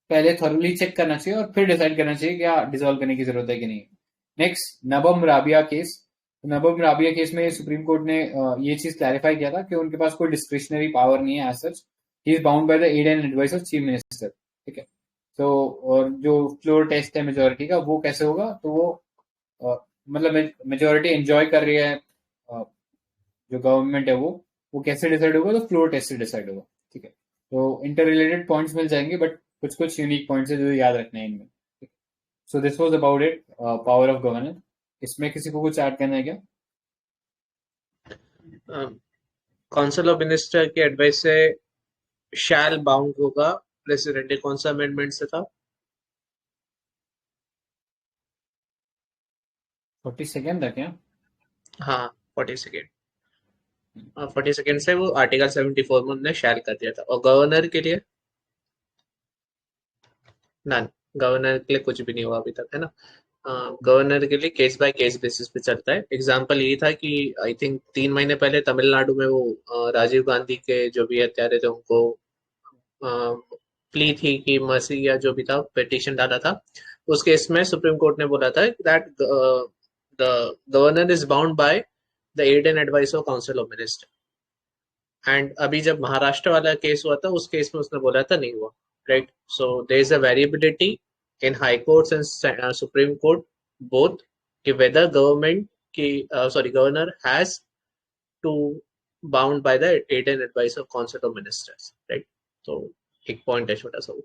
पहले थॉरली चेक करना चाहिए और फिर डिसाइड करना चाहिए क्या डिसॉल्व करने की जरूरत है कि नहीं। Next, नबम Rabia case. नबम Rabia case में सुप्रीम कोर्ट ने ये चीज क्लैरिफाई किया था कि उनके पास कोई डिस्क्रिशनरी पावर नहीं है as such, he is bound by the aid and advice of chief minister. ठीक है, तो और जो फ्लोर टेस्ट है मेजोरिटी का, वो कैसे होगा, तो वो मतलब मेजोरिटी एंजॉय कर रही है जो गवर्नमेंट है वो कैसे डिसाइड होगा, तो फ्लोर टेस्ट से डिसाइड होगा। ठीक है, तो इंटर रिलेटेड पॉइंट्स मिल जाएंगे, बट कुछ कुछ यूनिक पॉइंट्स है जो याद रखना है इनमें। सो this was about it, power of governor. इसमें किसी को कुछ ऐड करना है क्या? काउंसिल ऑफ मिनिस्टर की एडवाइस से शैल बाउंड होगा प्रेसिडेंट। कौन सा अमेंडमेंट से था? 42nd है क्या? हाँ, 42nd से वो आर्टिकल 74 में उन्होंने शैल कर दिया था। और गवर्नर के लिए ना, गवर्नर के लिए कुछ भी नहीं हुआ अभी तक, है ना। गवर्नर के लिए केस बाय केस बेसिस पे चलता है। एग्जाम्पल ये था कि आई थिंक 3 महीने पहले तमिलनाडु में वो राजीव गांधी के जो भी हत्यारे थे उनको प्ली थी कि मसी या जो भी था पिटीशन डाला था। उस केस में सुप्रीम कोर्ट ने बोला था that the governor is bound by the aid and advice of council of minister. And अभी जब महाराष्ट्र वाला केस हुआ था उस केस में उसने बोला था नहीं हुआ, right. So there is a variability in high courts and supreme court both कि वेदर गवर्नमेंट की sorry governor has to bound by the aid and advice of council of ministers, right. तो एक पॉइंट है छोटा सा वो।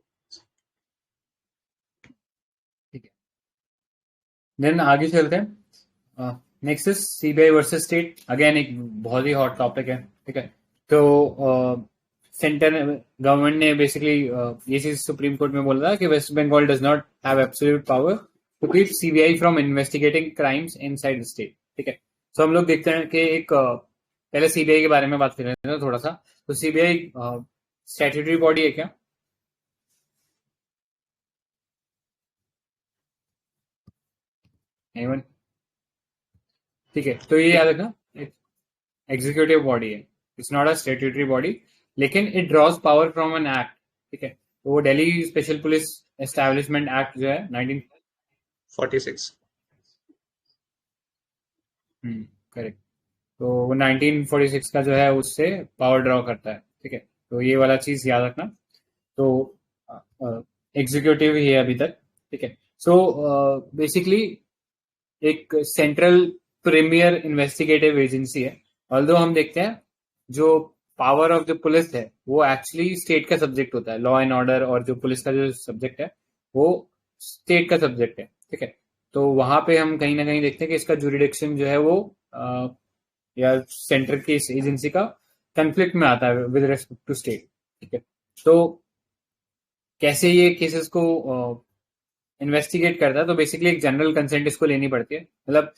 ठीक है, देन आगे चलते हैं। Next is CBI versus state. Again एक बहुत ही हॉट टॉपिक है, ठीक है। तो सेंटर गवर्नमेंट ने बेसिकली ये चीज सुप्रीम कोर्ट में बोला था कि West Bengal does not have absolute power to keep CBI from investigating crimes inside the state, ठीक है। तो हम लोग देखते हैं कि एक पहले सीबीआई के बारे में बात कर रहे हैं थोड़ा सा। तो सीबीआई स्टैट्यूटरी बॉडी है क्या? एनीवन? ठीक है, तो ये याद रखना एग्जीक्यूटिव बॉडी है, it's not a statutory body, लेकिन it draws power from an act, ठीक है। तो वो Delhi special police establishment act जो है 1946, करेक्ट। तो वो 1946 का जो है उससे पावर ड्रॉ करता है, ठीक है। तो ये वाला चीज याद रखना। तो एग्जीक्यूटिव ही है अभी तक, ठीक है। सो बेसिकली एक सेंट्रल प्रीमियर इन्वेस्टिगेटिव एजेंसी है। ऑल्दो हम देखते हैं जो पावर ऑफ द पुलिस है वो एक्चुअली स्टेट का सब्जेक्ट होता है, लॉ एंड ऑर्डर, और जो पुलिस का जो सब्जेक्ट है वो स्टेट का सब्जेक्ट है, ठीक है। तो वहां पे हम कहीं ना कहीं देखते हैं कि इसका जुरिडिक्शन जो है वो या सेंटर की इस एजेंसी का कंफ्लिक्ट में आता है विद रेस्पेक्ट टू स्टेट, ठीक है। तो कैसे ये केसेस को इन्वेस्टिगेट करता है? तो बेसिकली एक जनरल कंसेंट इसको लेनी पड़ती है, मतलब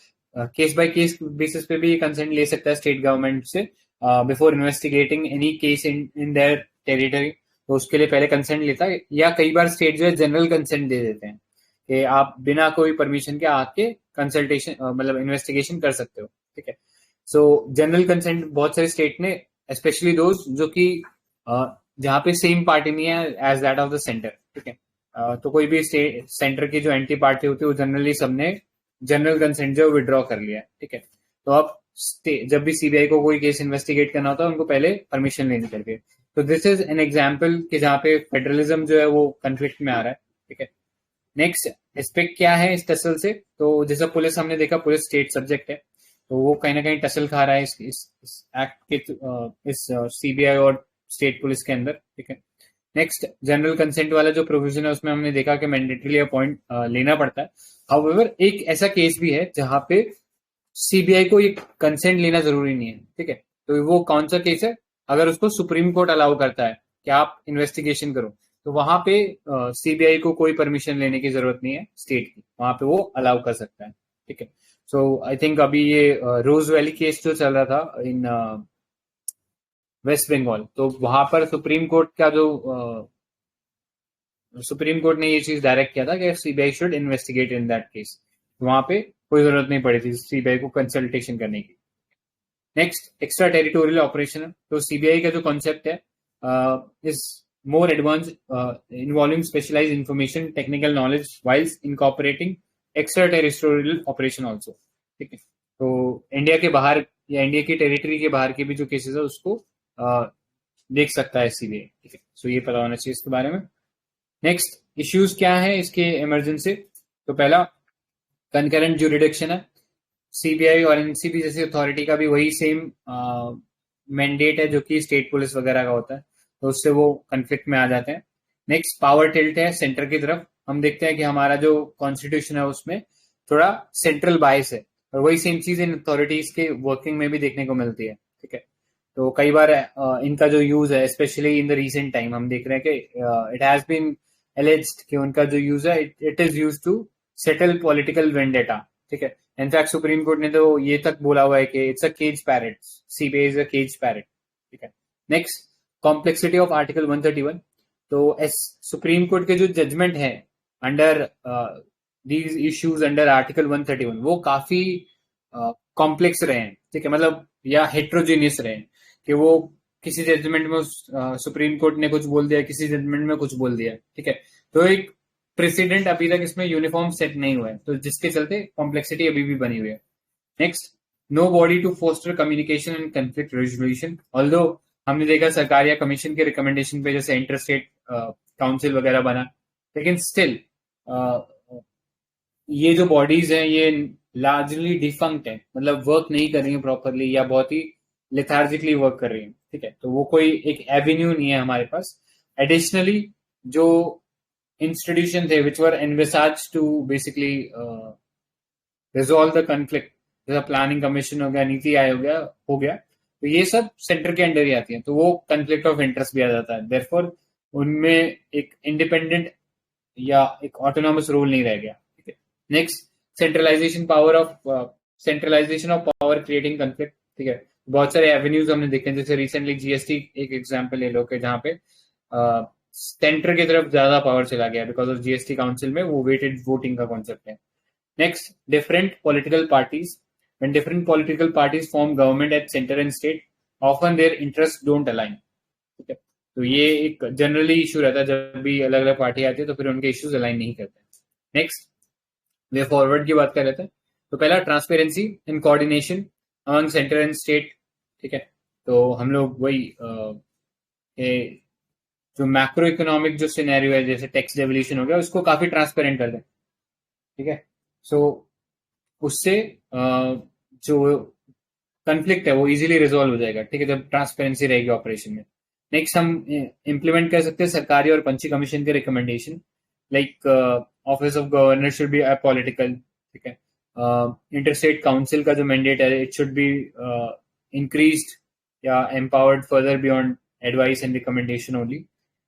केस बाय केस बेसिस पे भी कंसेंट ले सकता है स्टेट गवर्नमेंट से before investigating any case in their territory. तो उसके लिए पहले कंसेंट लेता है, या कई बार स्टेट जो है जनरल कंसेंट दे देते हैं कि आप बिना कोई परमिशन के आके कंसल्टेशन मतलब इन्वेस्टिगेशन कर सकते हो, ठीक है। सो जनरल कंसेंट बहुत सारे स्टेट ने, स्पेशली दोज जो कि जहाँ पे सेम पार्टी नहीं है as that of the centre, ठीक है। तो कोई भी स्टेट सेंटर की जो एंटी पार्टी होती है वो जनरली सबने जनरल कंसेंट जो विड्रॉ कर लिया है, ठीक है। तो अब जब भी सीबीआई को कोई केस इन्वेस्टिगेट करना होता है उनको पहले परमिशन लेनी पड़ती है। तो दिस इज एन एग्जाम्पल कि जहाँ पे फेडरलिज्म जो है वो कंफ्लिक्ट में आ रहा है, ठीक है। नेक्स्ट एस्पेक्ट क्या है इस टसल से? तो जैसा पुलिस हमने देखा, पुलिस स्टेट सब्जेक्ट है, तो वो कहीं ना कहीं टसल खा रहा है इस एक्ट के, इस सीबीआई और स्टेट पुलिस के अंदर, ठीक है। नेक्स्ट जनरल कंसेंट वाला जो प्रोविजन है उसमें हमने देखा कि मैंडेटरीली अपॉइंट लेना पड़ता है। हाउएवर एक ऐसा केस भी है जहां पे सीबीआई को ये कंसेंट लेना जरूरी नहीं है, ठीक है। तो वो कौन सा केस है? अगर उसको सुप्रीम कोर्ट अलाउ करता है कि आप इन्वेस्टिगेशन करो, तो वहां पे सीबीआई को कोई परमिशन लेने की जरूरत नहीं है स्टेट की, वहां पे वो अलाउ कर सकता है, ठीक है। सो आई थिंक अभी ये रोज वैली केस जो चल रहा था इन वेस्ट बंगाल, तो वहां पर सुप्रीम कोर्ट का जो सुप्रीम कोर्ट ने ये चीज डायरेक्ट किया था कि CBI should investigate in that case, वहां पे कोई जरूरत नहीं पड़ी थी सीबीआई को कंसल्टेशन करने की। Next extraterritorial operation. तो सीबीआई का जो कॉन्सेप्ट है is more advance, involving specialised information technical knowledge whiles incorporating extraterritorial operation also, ठीक है। तो इंडिया के बाहर या इंडिया की टेरिटरी के बाहर के भी जो केसेस है उसको देख सकता है सीबीआई, ठीक है। सो ये पता होना चाहिए इसके बारे में। नेक्स्ट इश्यूज क्या है इसके इमरजेंसी? तो पहला कंकरेंट जुरिडिक्शन है, सीबीआई और एनसीबी जैसी अथॉरिटी का भी वही सेम मैंडेट है जो कि स्टेट पुलिस वगैरह का होता है, तो उससे वो कंफ्लिक्ट में आ जाते हैं। नेक्स्ट पावर टिल्ट है सेंटर की तरफ। हम देखते हैं कि हमारा जो कॉन्स्टिट्यूशन है उसमें थोड़ा सेंट्रल बायस है, और वही सेम चीज इन अथॉरिटीज के वर्किंग में भी देखने को मिलती है, ठीक है। तो कई बार इनका जो यूज है specially in the recent time हम देख रहे हैं कि इट हैज बीन एलिज्ड कि उनका जो यूज है it is used to settle political vendetta, ठीक है। इनफैक्ट सुप्रीम कोर्ट ने तो ये तक बोला हुआ है कि it's a cage parrot, CBI is a cage parrot, ठीक है। Next complexity of article 131। तो सुप्रीम कोर्ट के जो जजमेंट है under these issues under Article 131 वो काफी कॉम्प्लेक्स रहे हैं, ठीक है, मतलब या हेट्रोजीनियस रहे हैं कि वो किसी जजमेंट में सुप्रीम कोर्ट ने कुछ बोल दिया, किसी जजमेंट में कुछ बोल दिया, ठीक है, तो एक प्रेसिडेंट अभी तक इसमें यूनिफॉर्म सेट नहीं हुआ है, तो जिसके चलते कॉम्प्लेक्सिटी अभी भी बनी हुई है. Next, no body to foster communication and conflict resolution. Although हमने देखा सरकार या कमीशन के रिकमेंडेशन पे जैसे इंटर स्टेट काउंसिल वगैरह बना, लेकिन स्टिल ये जो बॉडीज हैं ये लार्जली डिफंक्ट है, मतलब वर्क नहीं कर रही है प्रॉपरली या बहुत ही लेथार्जिकली वर्क कर रही है, ठीक है, तो वो कोई एक एवेन्यू नहीं है हमारे पास. एडिशनली जो इंस्टीट्यूशन थे which were envisaged to basically resolve the conflict, जैसा प्लानिंग कमीशन हो गया, नीति आयोग हो गया, तो ये सब सेंटर के अंडर ही आती है, तो वो कॉन्फ्लिक्ट ऑफ इंटरेस्ट भी आ जाता है. देयरफॉर उनमें एक इंडिपेंडेंट या एक ऑटोनॉमस रोल नहीं रह गया, ठीक है. Next, centralisation of power creating conflict, ठीक है. बहुत सारे एवेन्यूज हमने देखे, जैसे रिसेंटली जीएसटी एक एग्जांपल ले लो कि जहाँ पे सेंटर की तरफ ज्यादा पावर चला गया बिकॉज ऑफ जीएसटी काउंसिल में वो वेटेड वोटिंग का कॉन्सेप्ट है. Next, different political parties. When different political parties form government at center and state, often their interests don't align. ठीक है, तो ये एक जनरली इशू रहता है जब भी अलग अलग पार्टी आती है तो फिर उनके इश्यूज अलाइन नहीं करते. नेक्स्ट, वे फॉरवर्ड की बात कर रहे थे, तो पहला transparency and coordination among centre and state, ठीक है, तो हम लोग वही जो मैक्रो इकोनॉमिक जो सिनेरियो है जैसे टैक्स डेवल्यूशन हो गया उसको काफी ट्रांसपेरेंट कर दें, ठीक है, सो उससे जो कॉन्फ्लिक्ट है वो इजीली रिजॉल्व हो जाएगा, ठीक है, जब ट्रांसपेरेंसी रहेगी ऑपरेशन में. नेक्स्ट, हम इम्प्लीमेंट कर सकते हैं सरकारी और पंची कमीशन के recommendation, like office of governor should be apolitical, ठीक है, इंटरस्टेट काउंसिल का जो मैंडेट है इट शुड बी इंक्रीज्ड या empowered further beyond advice and recommendation only.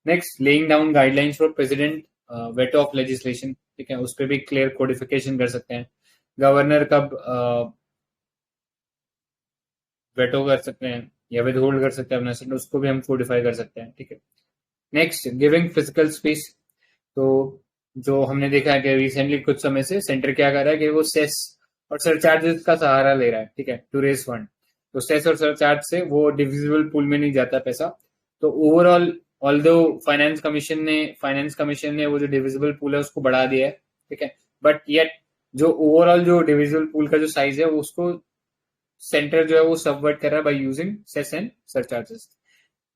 Next, laying down guidelines for president veto of legislation, ठीक है, उस पर भी क्लियर कोडिफिकेशन कर सकते हैं. गवर्नर कब वेटो कर सकते हैं या विद होल्ड कर सकते हैं अपना सेट, उसको भी हम कोडिफाई कर सकते हैं, ठीक है. Next, giving physical space. तो जो हमने देखा है कि रिसेंटली कुछ समय से सेंटर क्या कर रहा है कि वो सेस और सरचार्जेस का सहारा ले रहा है, ठीक है, टू रेज फंड. तो सेस और सरचार्ज से वो डिविजिबल पूल में नहीं जाता पैसा, तो ओवरऑल ऑल्दो फाइनेंस कमीशन ने वो जो डिविजिबल पूल है उसको बढ़ा दिया है, ठीक है, बट येट जो ओवरऑल जो डिविजिबल पूल का जो साइज है उसको सेंटर जो है वो सबवर्ट कर रहा है by using cess and surcharges.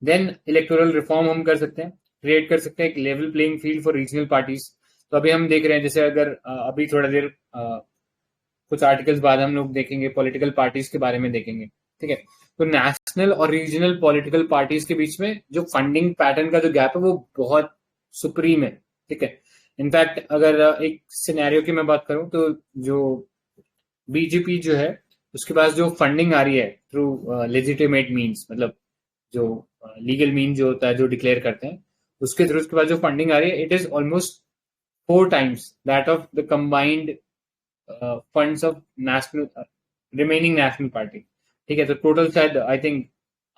Then electoral reform हम कर सकते हैं, क्रिएट कर सकते हैं एक level playing field for regional parties. तो अभी हम देख रहे हैं जैसे अगर अभी थोड़ा देर कुछ आर्टिकल्स बाद हम लोग देखेंगे पॉलिटिकल पार्टीज के बारे में देखेंगे, ठीक है, तो नेशनल और रीजनल पॉलिटिकल पार्टीज के बीच में जो फंडिंग पैटर्न का जो गैप है वो बहुत सुप्रीम है, ठीक है. इनफैक्ट अगर एक सिनेरियो की मैं बात करूं तो जो बीजेपी जो है उसके पास जो फंडिंग आ रही है थ्रू लेजिटिमेट मीन्स, मतलब जो लीगल मीन जो होता है जो डिक्लेयर करते हैं उसके थ्रू उसके पास जो फंडिंग आ रही है it is almost 4 times that of the combined funds of national remaining national party, ठीक है. तो टोटल शायद आई थिंक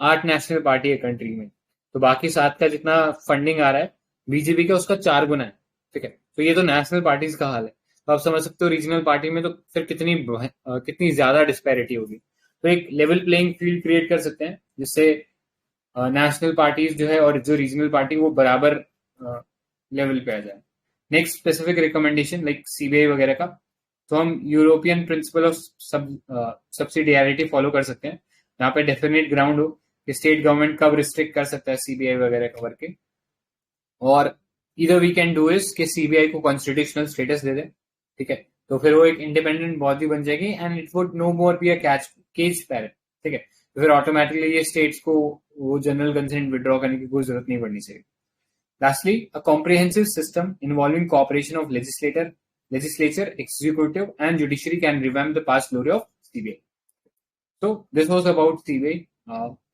8 नेशनल पार्टी है कंट्री में, तो बाकी 7 का जितना फंडिंग आ रहा है बीजेपी का उसका 4 गुना है, ठीक है. तो ये तो नेशनल पार्टीज का हाल है, तो आप समझ सकते हो रीजनल पार्टी में तो फिर कितनी ज्यादा डिस्पैरिटी होगी. तो एक लेवल प्लेइंग फील्ड क्रिएट कर सकते हैं जिससे नेशनल पार्टीज जो है और जो रीजनल पार्टी वो बराबर लेवल पे आ जाए. Next, specific recommendation like CBI वगैरह का, तो हम European principle of subsidiarity follow कर सकते हैं, यहाँ पे डेफिनेट ग्राउंड हो कि स्टेट गवर्नमेंट कब रिस्ट्रिक्ट कर सकता है सीबीआई वगैरह का वर्क, और इधर वी कैन डू इज कि सीबीआई को कॉन्स्टिट्यूशनल स्टेटस दे दे, ठीक है, तो फिर वो एक इंडिपेंडेंट बॉडी बन जाएगी and it would no more be a cage parrot, ठीक है, तो फिर ऑटोमेटिकली ये स्टेट्स को वो जनरल कंसेंट विड्रॉ करने की कोई जरूरत नहीं पड़नी चाहिए. Lastly, a comprehensive system involving cooperation of legislature, executive, and judiciary can revamp the past glory of CBI. So this was about CBI.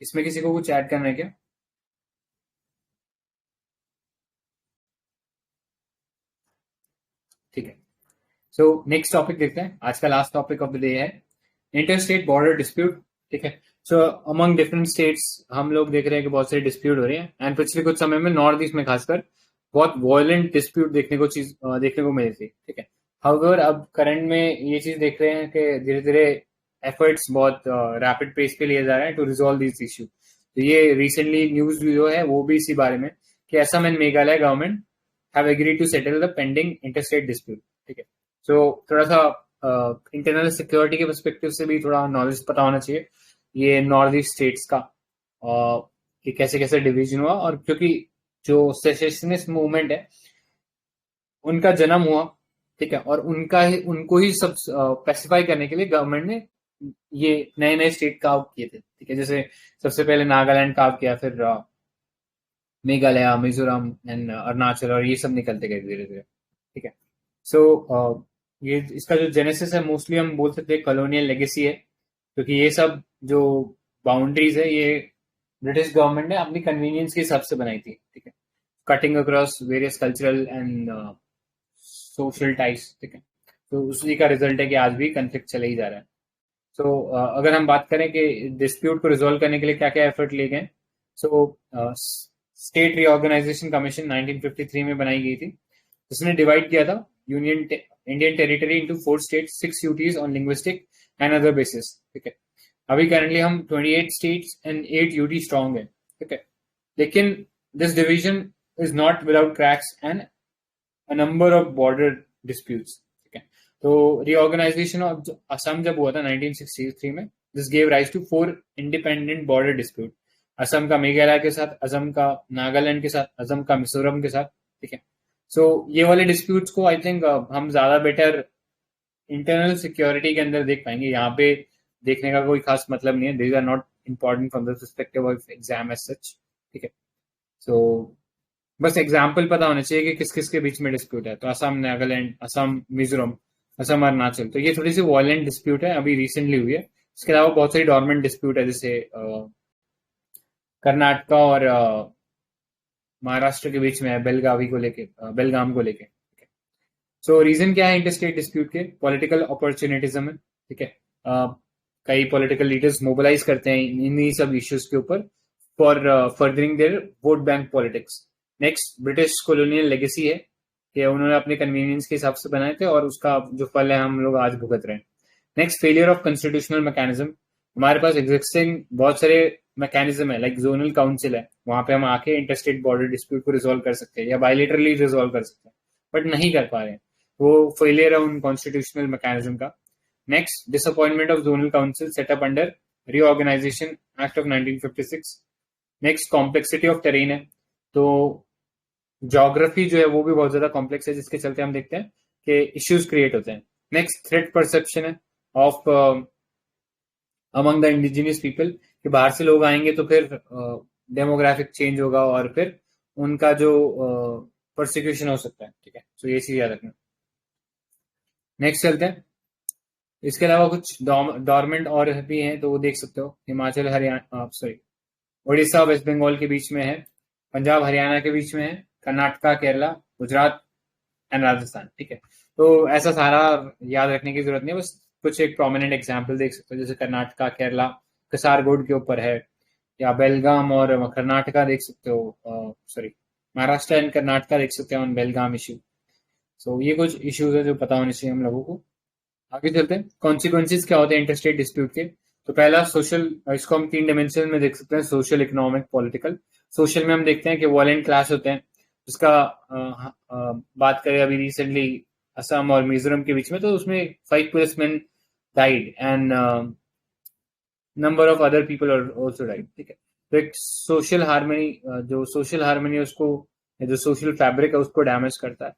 इसमें किसी को कुछ ऐड करना है क्या? ठीक है. So next topic देखते हैं. आज का last topic of the day है इंटरस्टेट बॉर्डर डिस्प्यूट, ठीक है. सो अमंग डिफरेंट स्टेट्स हम लोग देख रहे हैं कि बहुत सारे डिस्प्यूट हो रहे हैं एंड पिछले कुछ समय में नॉर्थ ईस्ट में खासकर बहुत वायलेंट डिस्प्यूट देखने को मिली थी, ठीक है. हाउएवर अब करंट में ये चीज देख रहे हैं कि धीरे धीरे एफर्ट्स बहुत रैपिड पेस पे लिए जा रहे हैं टू रिजॉल्व दिस इशू। तो ये रिसेंटली न्यूज जो है वो भी इसी बारे में कि Assam and Meghalaya government have agreed to settle the pending interstate dispute. ठीक है, सो थोड़ा सा इंटरनल सिक्योरिटी के पर्सपेक्टिव से भी थोड़ा नॉलेज पता होना चाहिए ये नॉर्थ ईस्ट स्टेट्स का, कि कैसे कैसे डिवीजन हुआ। और क्योंकि जो सेसेशनिस्ट मूवमेंट है उनका जन्म हुआ, ठीक है, और उनको ही सब स्पेसिफाई करने के लिए गवर्नमेंट ने ये नए नए स्टेट कार्व किए थे। ठीक है, जैसे सबसे पहले नागालैंड कार्व किया, फिर मेघालय, मिजोरम एंड अरुणाचल, और ये सब निकलते गए धीरे धीरे। ठीक है, सो ये इसका जो जेनेसिस है मोस्टली हम बोल सकते हैं कॉलोनियल लेगेसी है, क्योंकि ये सब जो बाउंड्रीज है ये ब्रिटिश गवर्नमेंट ने अपनी कन्वीनियंस के हिसाब से बनाई थी। ठीक है, cutting across various cultural and social ties. ठीक है, तो उसी का रिजल्ट है कि आज भी कंफ्लिक्ट चले ही जा रहा है। सो अगर हम बात करें कि डिस्प्यूट को रिजोल्व करने के लिए क्या क्या एफर्ट लिए गए, सो स्टेट रीऑर्गेनाइजेशन कमीशन 1953 में बनाई गई थी, जिसने डिवाइड किया था union Indian territory into 4 states, 6 UTs on linguistic and other basis. ठीक है, अभी करंटली हम 28 स्टेट्स एंड 8 यूटी स्ट्रॉन्ग है। ठीक है, लेकिन this division is not without cracks and a number of border disputes. ठीक है, तो reorganization of असम जब हुआ था 1963 में, this gave rise to 4 independent border dispute, Assam का मेघालय के साथ, असम का नागालैंड के साथ, असम का मिजोरम के साथ। ठीक है, सो ये वाले डिस्प्यूट्स को आई थिंक हम ज्यादा बेटर इंटरनल सिक्योरिटी के अंदर देख पाएंगे, यहाँ पे देखने का कोई खास मतलब नहीं है, these are not important from the perspective of exam as such. ठीक है, सो बस एग्जाम्पल पता होना चाहिए कि किस किस के बीच में डिस्प्यूट है। तो असम नागालैंड, असम मिजोरम, असम अरुणाचल, तो ये थोड़ी सी वायलेंट डिस्प्यूट है, अभी रिसेंटली हुई है। इसके अलावा बहुत सारी डॉर्मेंट डिस्प्यूट है, जैसे कर्नाटका और महाराष्ट्र के बीच में है बेलगावी को लेके, बेलगाम को लेके। सो रीजन क्या है इंटरस्टेट डिस्प्यूट के? पॉलिटिकल अपॉर्चुनिटिज्म है। ठीक है, कई पॉलिटिकल लीडर्स मोबिलाइज करते हैं इन्हीं सब इश्यूज के ऊपर for furthering their vote bank politics. Next, British colonial legacy है कि उन्होंने अपने कन्वीनियंस के हिसाब से बनाए थे और उसका जो फल है हम लोग आज भुगत रहे हैं। Next, failure of constitutional mechanism. हमारे पास एग्जिस्टिंग बहुत सारे मैकेनिज्म है, लाइक जोनल काउंसिल है, वहां पे हम आके इंटरस्टेट बॉर्डर डिस्प्यूट को रिजोल्व कर सकते हैं या बायलेटरली रिजोल्व कर सकते हैं, बट नहीं कर पा रहे हैं, वो फेलियर है उन कॉन्स्टिट्यूशनल मैकेनिज्म का। Next, disappointment of zonal council setup under reorganisation act of 1956। Next, complexity of terrain है, तो ज्योग्राफी जो है वो भी बहुत ज्यादा कॉम्प्लेक्स है, जिसके चलते हम देखते हैं कि इश्यूज क्रिएट होते हैं। नेक्स्ट, थ्रेट परसेप्शन है of among the indigenous people, कि बाहर से लोग आएंगे तो फिर डेमोग्राफिक चेंज होगा और फिर उनका जो प्रोसिक्यूशन हो सकता है। ठीक है, तो ये चीज याद रखना। नेक्स्ट चलते हैं, इसके अलावा कुछ डॉर्मेंट और भी हैं, तो वो देख सकते हो। हिमाचल हरियाणा, सॉरी, उड़ीसा वेस्ट बंगाल के बीच में है, पंजाब हरियाणा के बीच में है, कर्नाटका केरला, गुजरात एंड राजस्थान। ठीक है, तो ऐसा सारा याद रखने की जरूरत नहीं है, बस कुछ एक प्रोमिनेंट एग्जाम्पल देख सकते हो, जैसे कर्नाटका केरला कसारगोड के ऊपर है, या बेलगाम और कर्नाटका देख सकते हो, सॉरी, महाराष्ट्र एंड कर्नाटका देख सकते हो ऑन बेलगाम इशू। सो ये कुछ इश्यूज है जो पता होने चाहिए हम लोगों को। आगे चलते हैं, कॉन्सिक्वेंसेज क्या होते हैं इंटरस्टेट डिस्प्यूट के। तो पहला सोशल, इसको हम 3 डिमेंशन में देख सकते हैं, सोशल, इकोनॉमिक, पॉलिटिकल। सोशल में हम देखते हैं कि वायलेंट क्लैश होते हैं, जिसका बात करें अभी रिसेंटली असम और मिजोरम के बीच में, तो उसमें 5 policeman died and number of other people also died. ठीक है, तो एक सोशल हार्मनी, जो सोशल हार्मनी है उसको, जो सोशल फैब्रिक है उसको डैमेज करता है।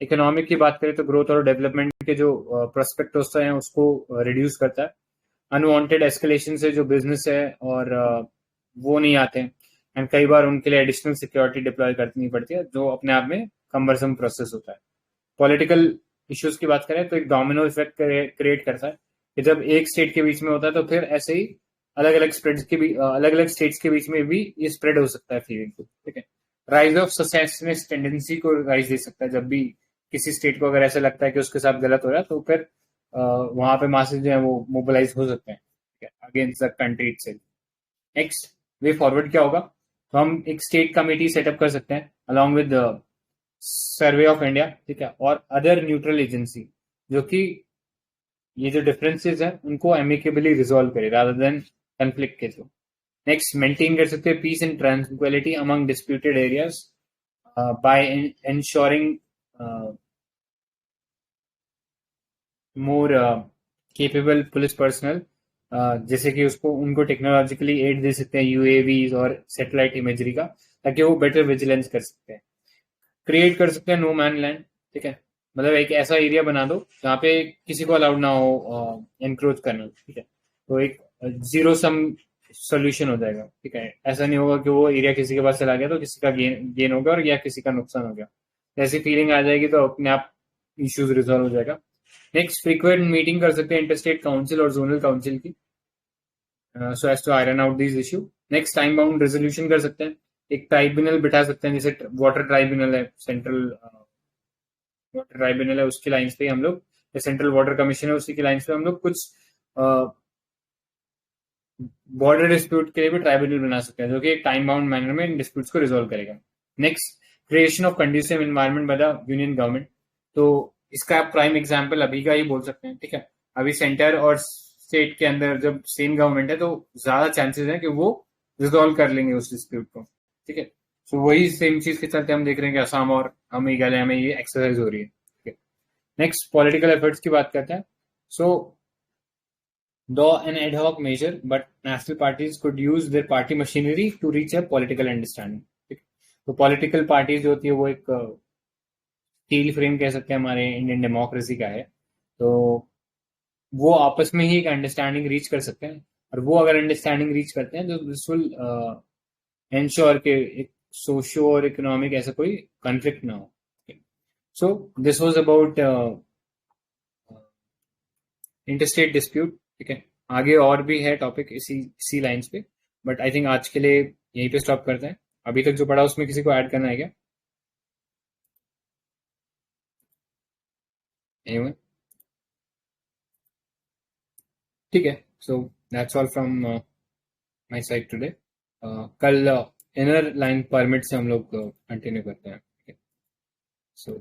इकोनॉमिक की बात करें तो ग्रोथ और डेवलपमेंट के जो प्रोस्पेक्ट होते हैं उसको रिड्यूस करता है। अनवांटेड एस्केलेशन से जो बिजनेस है और वो नहीं आते हैं, एंड कई बार उनके लिए एडिशनल सिक्योरिटी डिप्लॉय करनी पड़ती है, जो अपने आप में कम्बरसम प्रोसेस होता है। पॉलिटिकल इश्यूज की बात करें तो एक डोमिनो इफेक्ट क्रिएट करता है, कि जब एक स्टेट के बीच में होता है तो फिर ऐसे ही अलग अलग स्प्रेड्स के भी, अलग अलग स्टेट्स के बीच में भी ये स्प्रेड हो सकता है फीलिंग को। ठीक है, राइज ऑफ सेसेशनिस्ट टेंडेंसी को राइज दे सकता है, जब भी किसी स्टेट को अगर ऐसा लगता है कि उसके साथ गलत हो रहा है तो फिर वहां पे मासेज जो है वो मोबिलाइज हो सकते हैं against the country itself. Next, way forward क्या होगा? तो हम एक स्टेट कमेटी सेटअप कर सकते हैं along with survey of India, ठीक है, और अदर न्यूट्रल एजेंसी, जो कि ये जो डिफरेंसेस हैं उनको एमिकेबली रिजॉल्व करे रादर देन कन्फ्लिक्ट के थ्रू। नेक्स्ट, मेंटेन कर सकते हैं peace and tranquillity among disputed areas by ensuring more capable police personnel, जैसे कि उसको उनको टेक्नोलॉजिकली एड दे सकते हैं यूएवीज और सैटेलाइट इमेजरी का, ताकि वो बेटर विजिलेंस कर सकते हैं। क्रिएट कर सकते हैं नो मैन लैंड, ठीक है, मतलब एक ऐसा एरिया बना दो जहाँ पे किसी को अलाउड ना हो एनक्रोच करना, ठीक है, तो एक जीरो सम सोल्यूशन हो जाएगा, ठीक है। ऐसा नहीं होगा कि वो एरिया किसी के पास चला गया तो किसी का गेन हो गया और या किसी का नुकसान हो गया, ऐसी फीलिंग आ जाएगी तो अपने आप इश्यूज रिजॉल्व हो जाएगा। नेक्स्ट, फ्रीक्वेंट मीटिंग कर सकते हैं इंटरस्टेट काउंसिल और जोनल काउंसिल की, so as to iron out this issue. Next, time bound resolution कर सकते हैं, एक ट्राइब्यूनल बिठा सकते हैं, जैसे वाटर ट्राइब्यूनल है, सेंट्रल वाटर ट्राइब्यूनल है उसकी लाइंस पे हम लोग, सेंट्रल वाटर कमीशन है उसी की लाइंस पे हम लोग कुछ बॉर्डर डिस्प्यूट के लिए भी ट्राइब्यूनल बना सकते हैं, जो कि एक टाइम बाउंड मैनर में इन डिस्प्यूट्स को रिजोल्व करेगा। Next, creation of conducive environment by the union government, तो इसका प्राइम एग्जांपल अभी का ही बोल सकते हैं, ठीक है। अभी सेंटर और स्टेट के अंदर जब सेम गवर्नमेंट है तो ज्यादा चांसेस है कि वो रिजोल्व कर लेंगे उस डिस्प्यूट को, ठीक है। सो वही सेम चीज के चलते हम देख रहे हैं कि असम और हम मेघालय में ये एक्सरसाइज हो रही है, ठीक है। नेक्स्ट, पॉलिटिकल एफर्ट्स की बात करते हैं। सो though an ad hoc measure, but national parties could use their party machinery to reach a political understanding, ठीक है। तो पॉलिटिकल पार्टीज जो होती है वो एक स्टील फ्रेम कह सकते हैं हमारे इंडियन डेमोक्रेसी का है, तो वो आपस में ही एक अंडरस्टैंडिंग रीच कर सकते हैं, और वो अगर अंडरस्टैंडिंग रीच करते हैं तो दिस विल एंश्योर के एक सोशियो और इकोनॉमिक ऐसा कोई कॉन्फ्लिक्ट ना हो। सो this was about interstate dispute, ठीक है। आगे और भी है टॉपिक इसी लाइंस पे, बट आई थिंक आज के लिए यहीं पे स्टॉप करते हैं। अभी तक जो पढ़ा उसमें किसी को ऐड करना है क्या? Anyone? ठीक है, so that's all from my side today. कल इनर लाइन परमिट से हम लोग कंटिन्यू करते हैं, ठीक है। सो